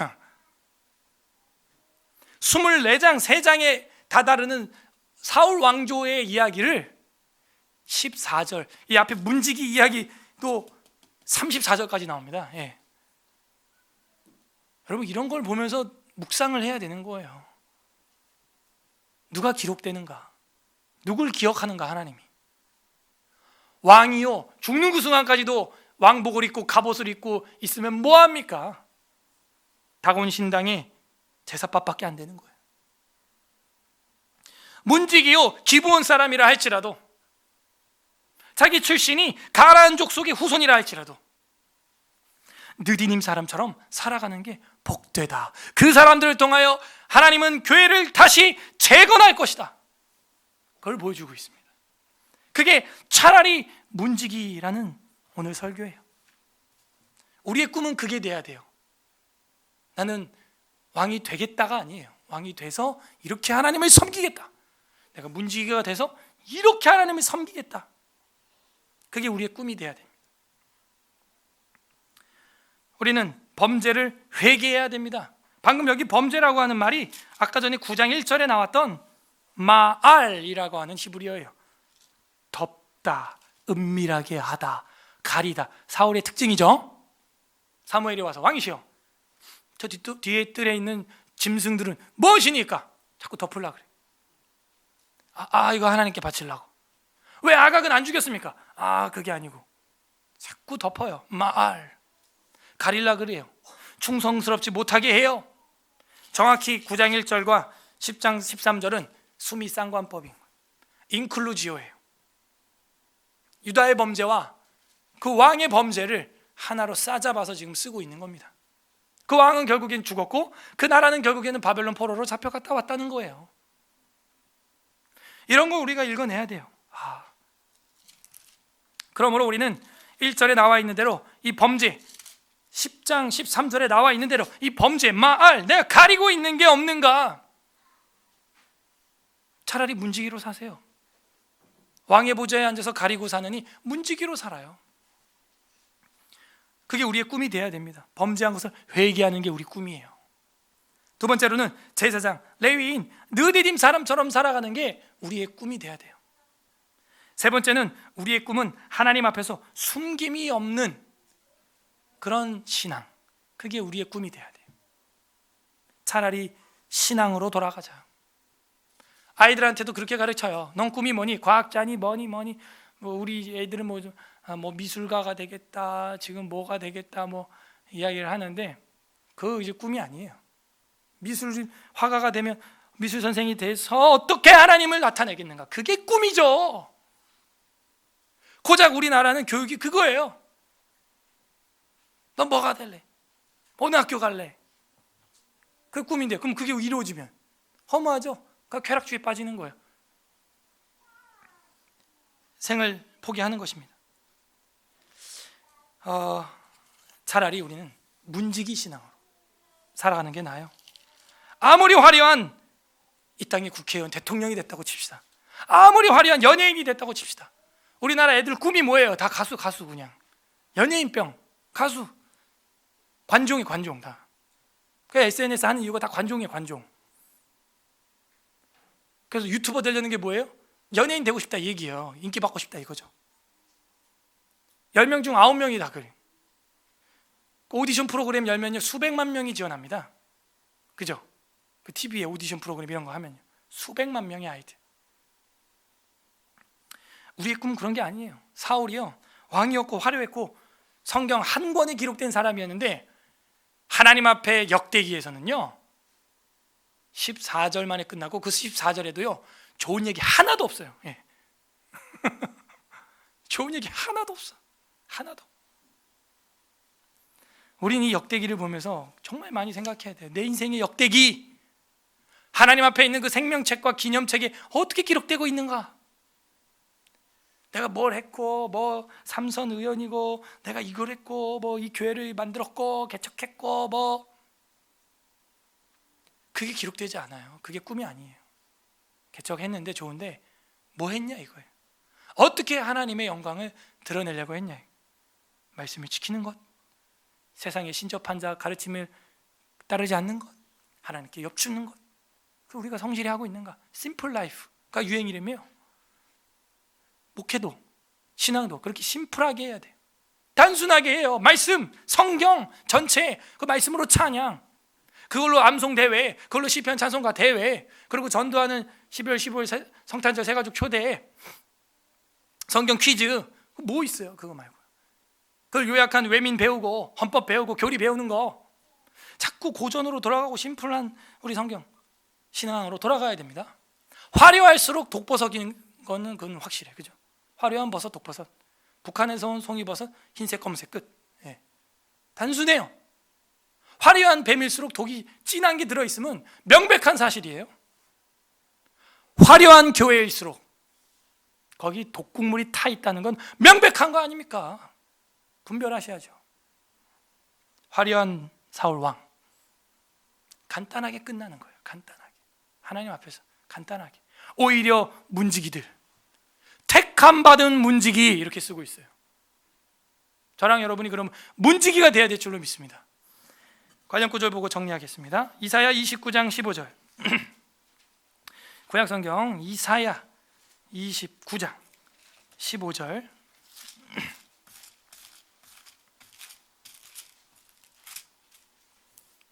24장 3장에 다다르는 사울 왕조의 이야기를 14절, 이 앞에 문지기 이야기도 34절까지 나옵니다. 예. 여러분 이런 걸 보면서 묵상을 해야 되는 거예요. 누가 기록되는가? 누굴 기억하는가? 하나님이. 왕이요 죽는 그 순간까지도 왕복을 입고 갑옷을 입고 있으면 뭐합니까? 다곤 신당에 제사밥밖에 안 되는 거예요. 문지기요 기브온 사람이라 할지라도, 자기 출신이 가라안족 속의 후손이라 할지라도 느디님 사람처럼 살아가는 게 복되다. 그 사람들을 통하여 하나님은 교회를 다시 재건할 것이다. 그걸 보여주고 있습니다. 그게 차라리 문지기라는 오늘 설교예요. 우리의 꿈은 그게 돼야 돼요. 나는 왕이 되겠다가 아니에요. 왕이 돼서 이렇게 하나님을 섬기겠다. 내가 문지기가 돼서 이렇게 하나님을 섬기겠다. 그게 우리의 꿈이 돼야 됩니다. 우리는 범죄를 회개해야 됩니다. 방금 여기 범죄라고 하는 말이 아까 전에 9장 1절에 나왔던 마알이라고 하는 히브리어예요. 덮다, 은밀하게 하다, 가리다. 사울의 특징이죠. 사무엘이 와서 왕이시여, 저 뒤에 뜰에 있는 짐승들은 무엇이니까 자꾸 덮으려고 그래. 이거 하나님께 바치려고. 왜 아각은 안 죽였습니까? 그게 아니고 자꾸 덮어요. 마알, 가리려 그래요. 충성스럽지 못하게 해요. 정확히 9장 1절과 10장 13절은 수미상관법인 거예요. 인클루지오예요. 유다의 범죄와 그 왕의 범죄를 하나로 싸잡아서 지금 쓰고 있는 겁니다. 그 왕은 결국엔 죽었고 그 나라는 결국에는 바벨론 포로로 잡혀갔다 왔다는 거예요. 이런 거 우리가 읽어내야 돼요. 그러므로 우리는 1절에 나와 있는 대로 이 범죄, 10장 13절에 나와 있는 대로 이 범죄, 마알, 내가 가리고 있는 게 없는가? 차라리 문지기로 사세요. 왕의 보좌에 앉아서 가리고 사느니 문지기로 살아요. 그게 우리의 꿈이 돼야 됩니다. 범죄한 것을 회개하는 게 우리 꿈이에요. 두 번째로는 제사장, 레위인, 느디딤 사람처럼 살아가는 게 우리의 꿈이 돼야 돼요. 세 번째는 우리의 꿈은 하나님 앞에서 숨김이 없는 그런 신앙, 그게 우리의 꿈이 돼야 돼요. 차라리 신앙으로 돌아가자. 아이들한테도 그렇게 가르쳐요. 넌 꿈이 뭐니? 과학자니 뭐니 뭐 우리 애들은 뭐 미술가가 되겠다, 지금 뭐가 되겠다 뭐 이야기를 하는데 그 이제 꿈이 아니에요. 화가가 되면 미술 선생이 돼서 어떻게 하나님을 나타내겠는가? 그게 꿈이죠. 고작 우리나라는 교육이 그거예요. 넌 뭐가 될래? 어느 학교 갈래? 그게 꿈인데 그럼 그게 이루어지면 허무하죠? 그러니까 쾌락주의에 빠지는 거예요. 생을 포기하는 것입니다. 차라리 우리는 문지기 신앙으로 살아가는 게 나아요. 아무리 화려한 이 땅의 국회의원, 대통령이 됐다고 칩시다. 아무리 화려한 연예인이 됐다고 칩시다. 우리나라 애들 꿈이 뭐예요? 다 가수 그냥. 연예인병, 가수. 관종이 관종 다. 그 SNS 하는 이유가 다 관종이에요, 관종. 그래서 유튜버 되려는 게 뭐예요? 연예인 되고 싶다 이 얘기예요. 인기 받고 싶다 이거죠. 10명 중 9명이 다 그래요. 오디션 프로그램 열면요 수백만 명이 지원합니다. 그죠? 그 TV에 오디션 프로그램 이런 거 하면요 수백만 명의 아이들. 우리의 꿈은 그런 게 아니에요. 사울이요 왕이었고 화려했고 성경 한 권에 기록된 사람이었는데 하나님 앞에 역대기에서는요 14절 만에 끝나고 그 14절에도요 좋은 얘기 하나도 없어요. 예. 좋은 얘기 하나도 없어. 하나도. 우리는 이 역대기를 보면서 정말 많이 생각해야 돼요. 내 인생의 역대기, 하나님 앞에 있는 그 생명책과 기념책에 어떻게 기록되고 있는가? 내가 뭘 했고, 뭐 삼선 의원이고, 내가 이걸 했고, 뭐 이 교회를 만들었고, 개척했고, 뭐 그게 기록되지 않아요. 그게 꿈이 아니에요. 개척했는데 좋은데 뭐 했냐 이거예요. 어떻게 하나님의 영광을 드러내려고 했냐. 말씀을 지키는 것, 세상의 신접한 자 가르침을 따르지 않는 것, 하나님께 엽주는 것, 그 우리가 성실히 하고 있는가. 심플 라이프가 유행이라며요. 목회도 신앙도 그렇게 심플하게 해야 돼요. 단순하게 해요. 말씀, 성경 전체 그 말씀으로 찬양, 그걸로 암송 대회, 그걸로 시편 찬송가 대회, 그리고 전도하는 12월 15일 성탄절 새가족 초대, 성경 퀴즈 뭐 있어요? 그거 말고 그걸 요약한 외민 배우고 헌법 배우고 교리 배우는 거. 자꾸 고전으로 돌아가고 심플한 우리 성경 신앙으로 돌아가야 됩니다. 화려할수록 독버섯인 거는 그건 확실해, 그죠? 화려한 버섯, 독버섯. 북한에서 온 송이버섯, 흰색, 검은색 끝. 예. 단순해요. 화려한 뱀일수록 독이 진한 게 들어있으면 명백한 사실이에요. 화려한 교회일수록 거기 독국물이 타 있다는 건 명백한 거 아닙니까? 분별하셔야죠. 화려한 사울왕, 간단하게 끝나는 거예요. 간단하게. 하나님 앞에서 간단하게. 오히려 문지기들, 택함 받은 문지기 이렇게 쓰고 있어요. 저랑 여러분이 그럼 문지기가 돼야 될 줄로 믿습니다. 관련 구절 보고 정리하겠습니다. 이사야 29장 15절. 구약성경 이사야 29장 15절.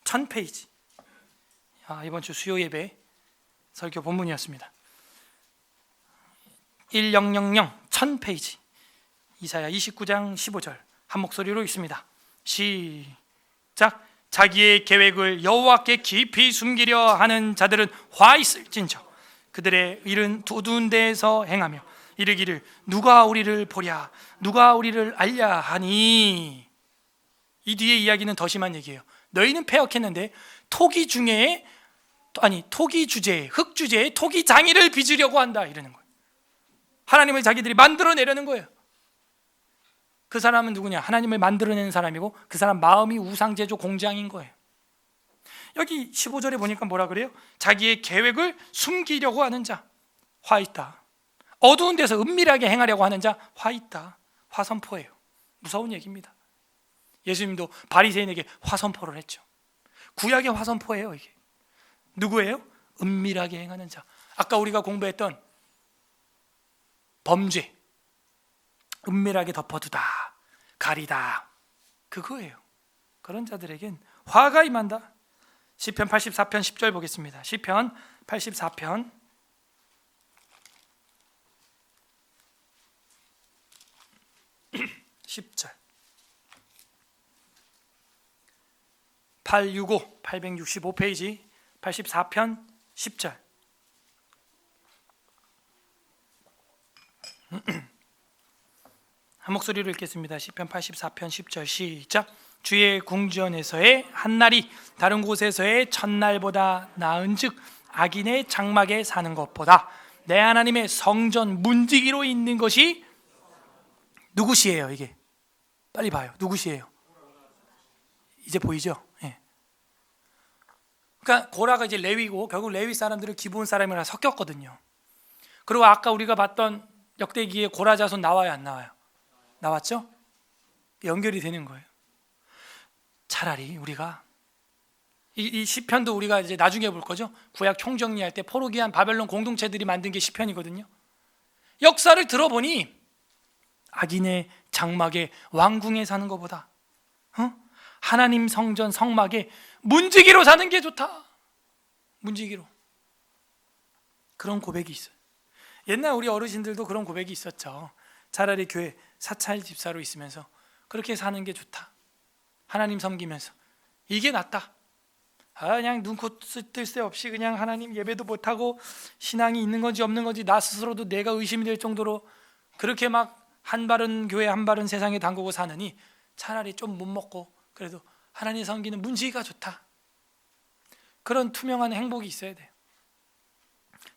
천 페이지. 이번 주 수요 예배 설교 본문이었습니다. 1000 1000페이지. 이사야 29장 15절 한 목소리로 읽습니다. 시작. 자기의 계획을 여호와께 깊이 숨기려 하는 자들은 화 있을진저 그들의 일은 두둔 데에서 행하며 이르기를 누가 우리를 보랴 누가 우리를 알랴 하니. 이 뒤에 이야기는 더 심한 얘기예요. 너희는 패역했는데 토기 주제에 흙 주제에 토기 장이를 빚으려고 한다 이러는 거예요. 하나님을 자기들이 만들어내려는 거예요. 그 사람은 누구냐? 하나님을 만들어내는 사람이고 그 사람 마음이 우상제조 공장인 거예요. 여기 15절에 보니까 뭐라 그래요? 자기의 계획을 숨기려고 하는 자 화 있다. 어두운 데서 은밀하게 행하려고 하는 자 화 있다. 화 선포예요. 무서운 얘기입니다. 예수님도 바리새인에게 화 선포를 했죠. 구약의 화 선포예요. 이게 누구예요? 은밀하게 행하는 자. 아까 우리가 공부했던 범죄, 은밀하게 덮어두다, 가리다, 그거예요. 그런 자들에겐 화가 임한다. 시편 84편 10절 보겠습니다. 시편 84편 10절. 865페이지 84편 10절. 한 목소리로 읽겠습니다. 시편 84편 10절 시작. 주의 궁전에서의 한날이 다른 곳에서의 첫날보다 나은즉 악인의 장막에 사는 것보다 내 하나님의 성전 문지기로 있는 것이 누구시에요? 이게 빨리 봐요. 누구시에요? 이제 보이죠? 예. 그러니까 고라가 이제 레위고 결국 레위 사람들은 기브온 사람이랑 섞였거든요. 그리고 아까 우리가 봤던 역대기에 고라 자손 나와요, 안 나와요? 나왔죠? 연결이 되는 거예요. 차라리 우리가 이 시편도 우리가 이제 나중에 볼 거죠. 구약 총정리할 때 포로기한 바벨론 공동체들이 만든 게 시편이거든요. 역사를 들어보니 악인의 장막에 왕궁에 사는 것보다 하나님 성전 성막에 문지기로 사는 게 좋다. 문지기로. 그런 고백이 있어요. 옛날 우리 어르신들도 그런 고백이 있었죠. 차라리 교회 사찰 집사로 있으면서 그렇게 사는 게 좋다. 하나님 섬기면서 이게 낫다. 그냥 눈코 뜰 새 없이 그냥 하나님 예배도 못하고 신앙이 있는 건지 없는 건지 나 스스로도 내가 의심이 될 정도로 그렇게 막 한 발은 교회 한 발은 세상에 담그고 사느니 차라리 좀 못 먹고 그래도 하나님 섬기는 문지기가 좋다. 그런 투명한 행복이 있어야 돼요.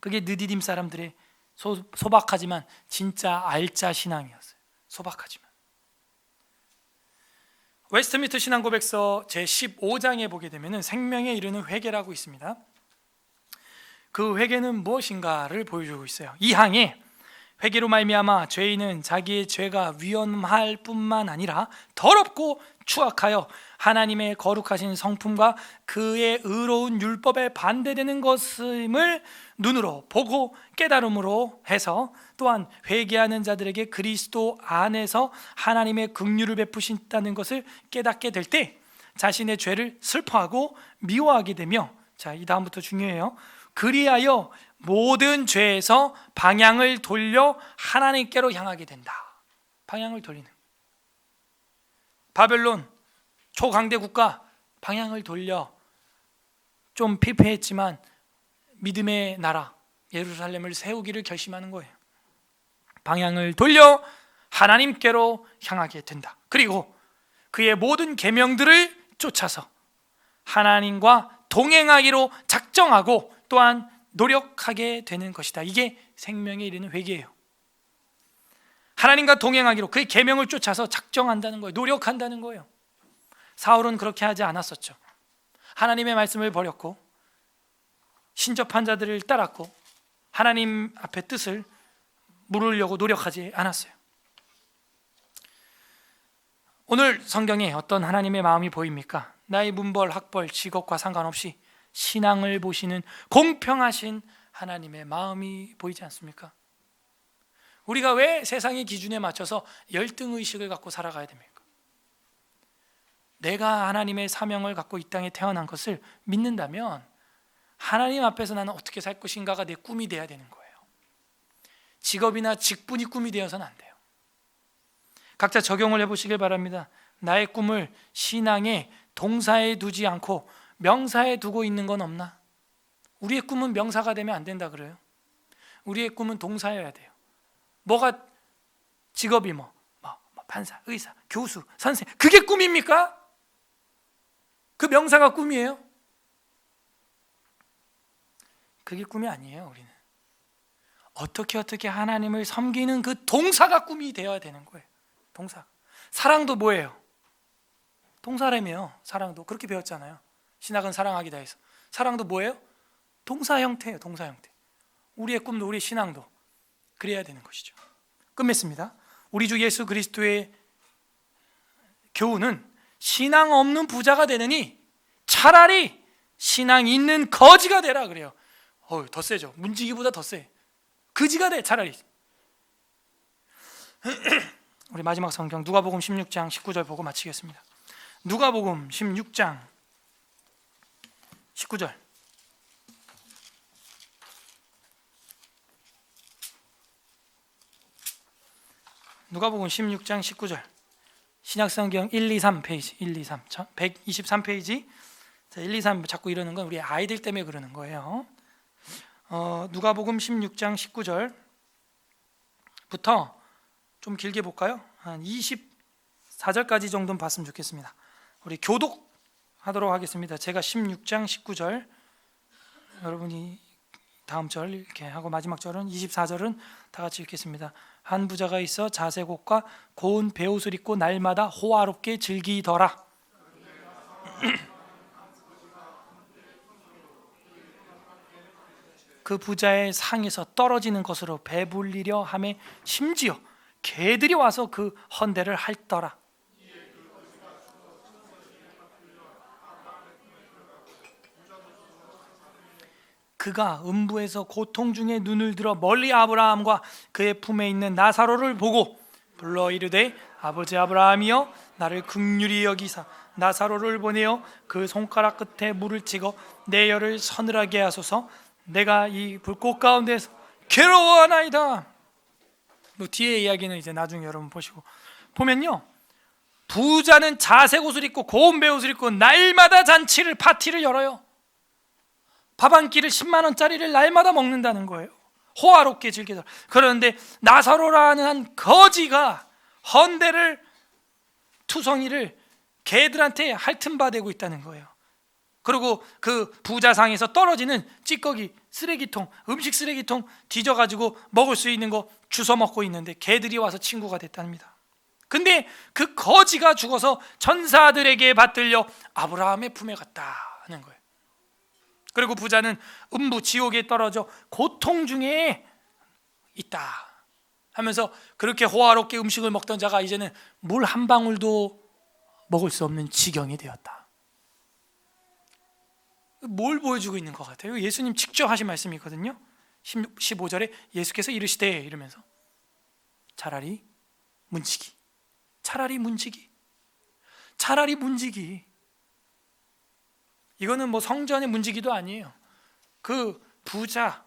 그게 느디딤 사람들의 소박하지만 진짜 알짜 신앙이었어요. 소박하지만. 웨스트민스터 신앙고백서 제15장에 보게 되면 생명에 이르는 회개라고 있습니다. 그 회개는 무엇인가를 보여주고 있어요. 이 항에 회개로 말미암아 죄인은 자기의 죄가 위험할 뿐만 아니라 더럽고 추악하여 하나님의 거룩하신 성품과 그의 의로운 율법에 반대되는 것임을 눈으로 보고 깨달음으로 해서 또한 회개하는 자들에게 그리스도 안에서 하나님의 긍휼을 베푸신다는 것을 깨닫게 될 때 자신의 죄를 슬퍼하고 미워하게 되며, 자, 이 다음부터 중요해요. 그리하여 모든 죄에서 방향을 돌려 하나님께로 향하게 된다. 방향을 돌리는. 바벨론 초강대 국가 방향을 돌려 좀 피폐했지만 믿음의 나라 예루살렘을 세우기를 결심하는 거예요. 방향을 돌려 하나님께로 향하게 된다. 그리고 그의 모든 계명들을 쫓아서 하나님과 동행하기로 작정하고 또한 노력하게 되는 것이다. 이게 생명에 이르는 회개예요. 하나님과 동행하기로 그의 계명을 쫓아서 작정한다는 거예요. 노력한다는 거예요. 사울은 그렇게 하지 않았었죠. 하나님의 말씀을 버렸고 신접한 자들을 따랐고 하나님 앞에 뜻을 물으려고 노력하지 않았어요. 오늘 성경에 어떤 하나님의 마음이 보입니까? 나의 문벌, 학벌, 직업과 상관없이 신앙을 보시는 공평하신 하나님의 마음이 보이지 않습니까? 우리가 왜 세상의 기준에 맞춰서 열등의식을 갖고 살아가야 됩니까? 내가 하나님의 사명을 갖고 이 땅에 태어난 것을 믿는다면 하나님 앞에서 나는 어떻게 살 것인가가 내 꿈이 돼야 되는 거예요. 직업이나 직분이 꿈이 되어서는 안 돼요. 각자 적용을 해보시길 바랍니다. 나의 꿈을 신앙의 동사에 두지 않고 명사에 두고 있는 건 없나? 우리의 꿈은 명사가 되면 안 된다 그래요. 우리의 꿈은 동사여야 돼요. 뭐가 직업이 판사, 의사, 교수, 선생, 그게 꿈입니까? 그 명사가 꿈이에요? 그게 꿈이 아니에요. 우리는 어떻게 하나님을 섬기는 그 동사가 꿈이 되어야 되는 거예요. 동사. 사랑도 뭐예요? 동사라며요. 사랑도 그렇게 배웠잖아요. 신학은 사랑하기다 해서. 사랑도 뭐예요? 동사 형태예요. 동사 형태. 우리의 꿈도 우리의 신앙도 그래야 되는 것이죠. 끝맺습니다. 우리 주 예수 그리스도의 교훈은 신앙 없는 부자가 되느니 차라리 신앙 있는 거지가 되라 그래요. 더 세죠. 문지기보다 더 세. 거지가 돼 차라리. 우리 마지막 성경 누가복음 16장 19절 보고 마치겠습니다. 누가복음 16장 19절. 누가복음 16장 19절. 신약성경 123 페이지 123 123페이지. 123 자꾸 이러는 건 우리 아이들 때문에 그러는 거예요. 누가복음 16장 19절부터 좀 길게 볼까요? 한 24절까지 정도는 봤으면 좋겠습니다. 우리 교독하도록 하겠습니다. 제가 16장 19절, 여러분이 다음 절 이렇게 하고 마지막 절은 24절은 다 같이 읽겠습니다. 한 부자가 있어 자색옷과 고운 베옷을 입고 날마다 호화롭게 즐기더라. 그 부자의 상에서 떨어지는 것으로 배불리려 하매 심지어 개들이 와서 그 헌대를 핥더라. 그가 음부에서 고통 중에 눈을 들어 멀리 아브라함과 그의 품에 있는 나사로를 보고 불러 이르되 아버지 아브라함이여 나를 긍휼히 여기사 나사로를 보내어 그 손가락 끝에 물을 찍어 내 혀를 서늘하게 하소서. 내가 이 불꽃 가운데서 괴로워하나이다. 뒤에 이야기는 이제 나중에 여러분 보시고 보면요, 부자는 자색 옷을 입고 고운 베옷을 입고 날마다 잔치를 파티를 열어요. 밥 한 끼를 10만 원짜리를 날마다 먹는다는 거예요. 호화롭게 즐기더라. 그런데 나사로라는 한 거지가 헌대를 투성이를 개들한테 핥음받고 있다는 거예요. 그리고 그 부자상에서 떨어지는 찌꺼기, 쓰레기통, 음식 쓰레기통 뒤져가지고 먹을 수 있는 거 주워 먹고 있는데 개들이 와서 친구가 됐답니다. 근데 그 거지가 죽어서 천사들에게 받들려 아브라함의 품에 갔다는 거예요. 그리고 부자는 음부 지옥에 떨어져 고통 중에 있다 하면서 그렇게 호화롭게 음식을 먹던 자가 이제는 물 한 방울도 먹을 수 없는 지경이 되었다. 뭘 보여주고 있는 것 같아요? 예수님 직접 하신 말씀이거든요. 15절에 예수께서 이르시되 이러면서 차라리 문지기, 차라리 문지기, 차라리 문지기. 이거는 뭐 성전의 문지기도 아니에요. 그 부자,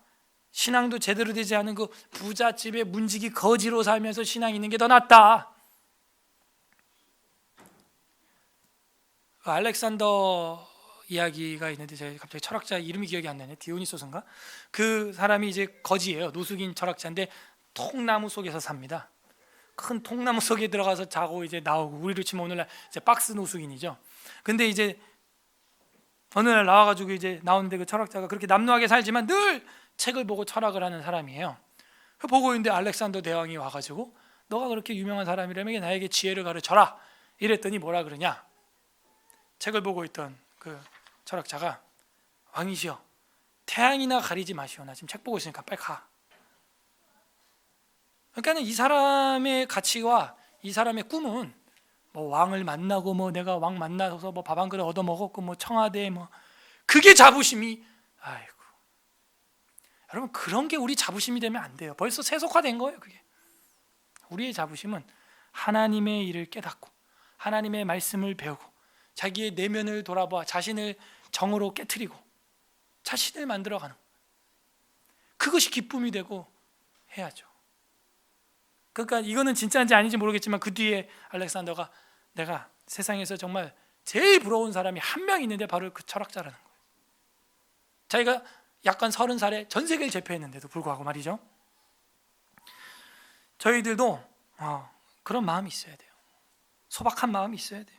신앙도 제대로 되지 않은 그 부잣집의 문지기 거지로 살면서 신앙 있는 게 더 낫다. 알렉산더 이야기가 있는데 제가 갑자기 철학자 이름이 기억이 안 나네. 디오니소스인가? 그 사람이 이제 거지예요. 노숙인 철학자인데 통나무 속에서 삽니다. 큰 통나무 속에 들어가서 자고 이제 나오고, 우리로 치면 오늘날 이제 박스 노숙인이죠. 근데 이제 어느 날 나와가지고 이제 나오는데 그 철학자가 그렇게 남루하게 살지만 늘 책을 보고 철학을 하는 사람이에요. 보고 있는데 알렉산더 대왕이 와가지고 너가 그렇게 유명한 사람이라면 나에게 지혜를 가르쳐라 이랬더니 뭐라 그러냐, 책을 보고 있던 그 철학자가 왕이시여 태양이나 가리지 마시오, 나 지금 책 보고 있으니까 빨리 가. 그러니까 이 사람의 가치와 이 사람의 꿈은 뭐 왕을 만나고 뭐 내가 왕 만나서 뭐 밥 한 그릇 얻어 먹었고 뭐 청와대 뭐, 그게 자부심이, 아이고 여러분 그런 게 우리 자부심이 되면 안 돼요. 벌써 세속화된 거예요. 그게 우리의 자부심은 하나님의 일을 깨닫고 하나님의 말씀을 배우고 자기의 내면을 돌아봐 자신을 정으로 깨트리고 자신을 만들어가는, 그것이 기쁨이 되고 해야죠. 그러니까 이거는 진짜인지 아닌지 모르겠지만 그 뒤에 알렉산더가 내가 세상에서 정말 제일 부러운 사람이 한 명 있는데 바로 그 철학자라는 거예요. 자기가 약간 30살에 전 세계를 제패했는데도 불구하고 말이죠. 저희들도 그런 마음이 있어야 돼요. 소박한 마음이 있어야 돼요.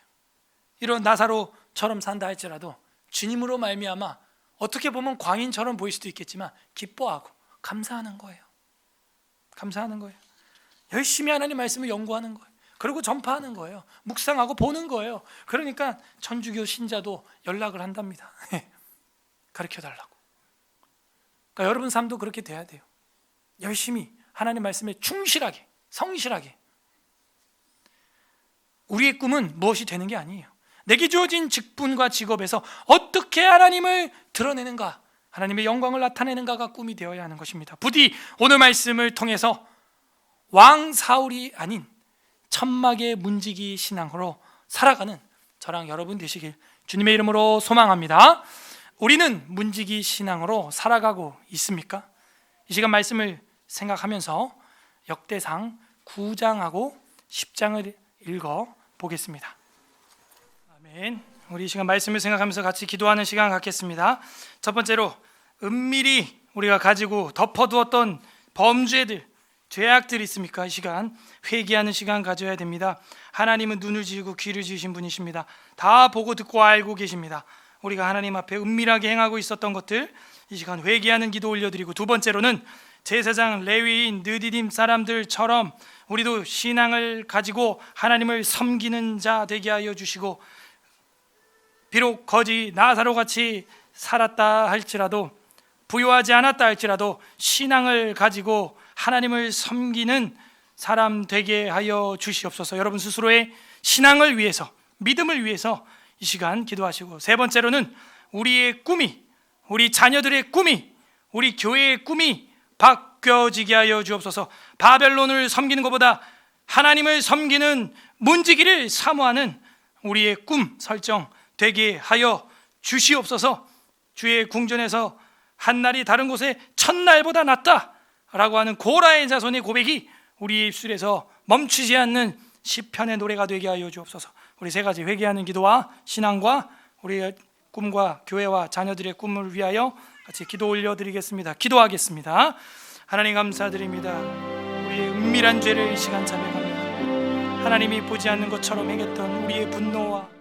이런 나사로처럼 산다 할지라도 주님으로 말미암아 어떻게 보면 광인처럼 보일 수도 있겠지만 기뻐하고 감사하는 거예요. 감사하는 거예요. 열심히 하나님 말씀을 연구하는 거예요. 그리고 전파하는 거예요. 묵상하고 보는 거예요. 그러니까 천주교 신자도 연락을 한답니다. 가르쳐달라고. 그러니까 여러분 삶도 그렇게 돼야 돼요. 열심히 하나님 말씀에 충실하게, 성실하게. 우리의 꿈은 무엇이 되는 게 아니에요. 내게 주어진 직분과 직업에서 어떻게 하나님을 드러내는가, 하나님의 영광을 나타내는가가 꿈이 되어야 하는 것입니다. 부디 오늘 말씀을 통해서 왕 사울이 아닌 천막의 문지기 신앙으로 살아가는 저랑 여러분 되시길 주님의 이름으로 소망합니다. 우리는 문지기 신앙으로 살아가고 있습니까? 이 시간 말씀을 생각하면서 역대상 9장하고 10장을 읽어 보겠습니다. 아멘. 우리 이 시간 말씀을 생각하면서 같이 기도하는 시간 갖겠습니다. 첫 번째로 은밀히 우리가 가지고 덮어두었던 범죄들, 죄악들이 있습니까? 이 시간 회개하는 시간 가져야 됩니다. 하나님은 눈을 지으고 귀를 지으신 분이십니다. 다 보고 듣고 알고 계십니다. 우리가 하나님 앞에 은밀하게 행하고 있었던 것들 이 시간 회개하는 기도 올려드리고, 두 번째로는 제사장 레위인 느디딤 사람들처럼 우리도 신앙을 가지고 하나님을 섬기는 자 되게 하여 주시고, 비록 거지 나사로같이 살았다 할지라도, 부유하지 않았다 할지라도 신앙을 가지고 하나님을 섬기는 사람 되게 하여 주시옵소서. 여러분 스스로의 신앙을 위해서, 믿음을 위해서 이 시간 기도하시고, 세 번째로는 우리의 꿈이, 우리 자녀들의 꿈이, 우리 교회의 꿈이 바뀌어지게 하여 주옵소서. 바벨론을 섬기는 것보다 하나님을 섬기는 문지기를 사모하는 우리의 꿈 설정 되게 하여 주시옵소서. 주의 궁전에서 한 날이 다른 곳에 첫날보다 낫다 라고 하는 고라의 자손의 고백이 우리의 입술에서 멈추지 않는 시편의 노래가 되게 하여 주옵소서. 우리 세 가지 회개하는 기도와 신앙과 우리의 꿈과 교회와 자녀들의 꿈을 위하여 같이 기도 올려드리겠습니다. 기도하겠습니다. 하나님 감사드립니다. 우리의 은밀한 죄를 이 시간 자백합니다. 하나님이 보지 않는 것처럼 행했던 우리의 분노와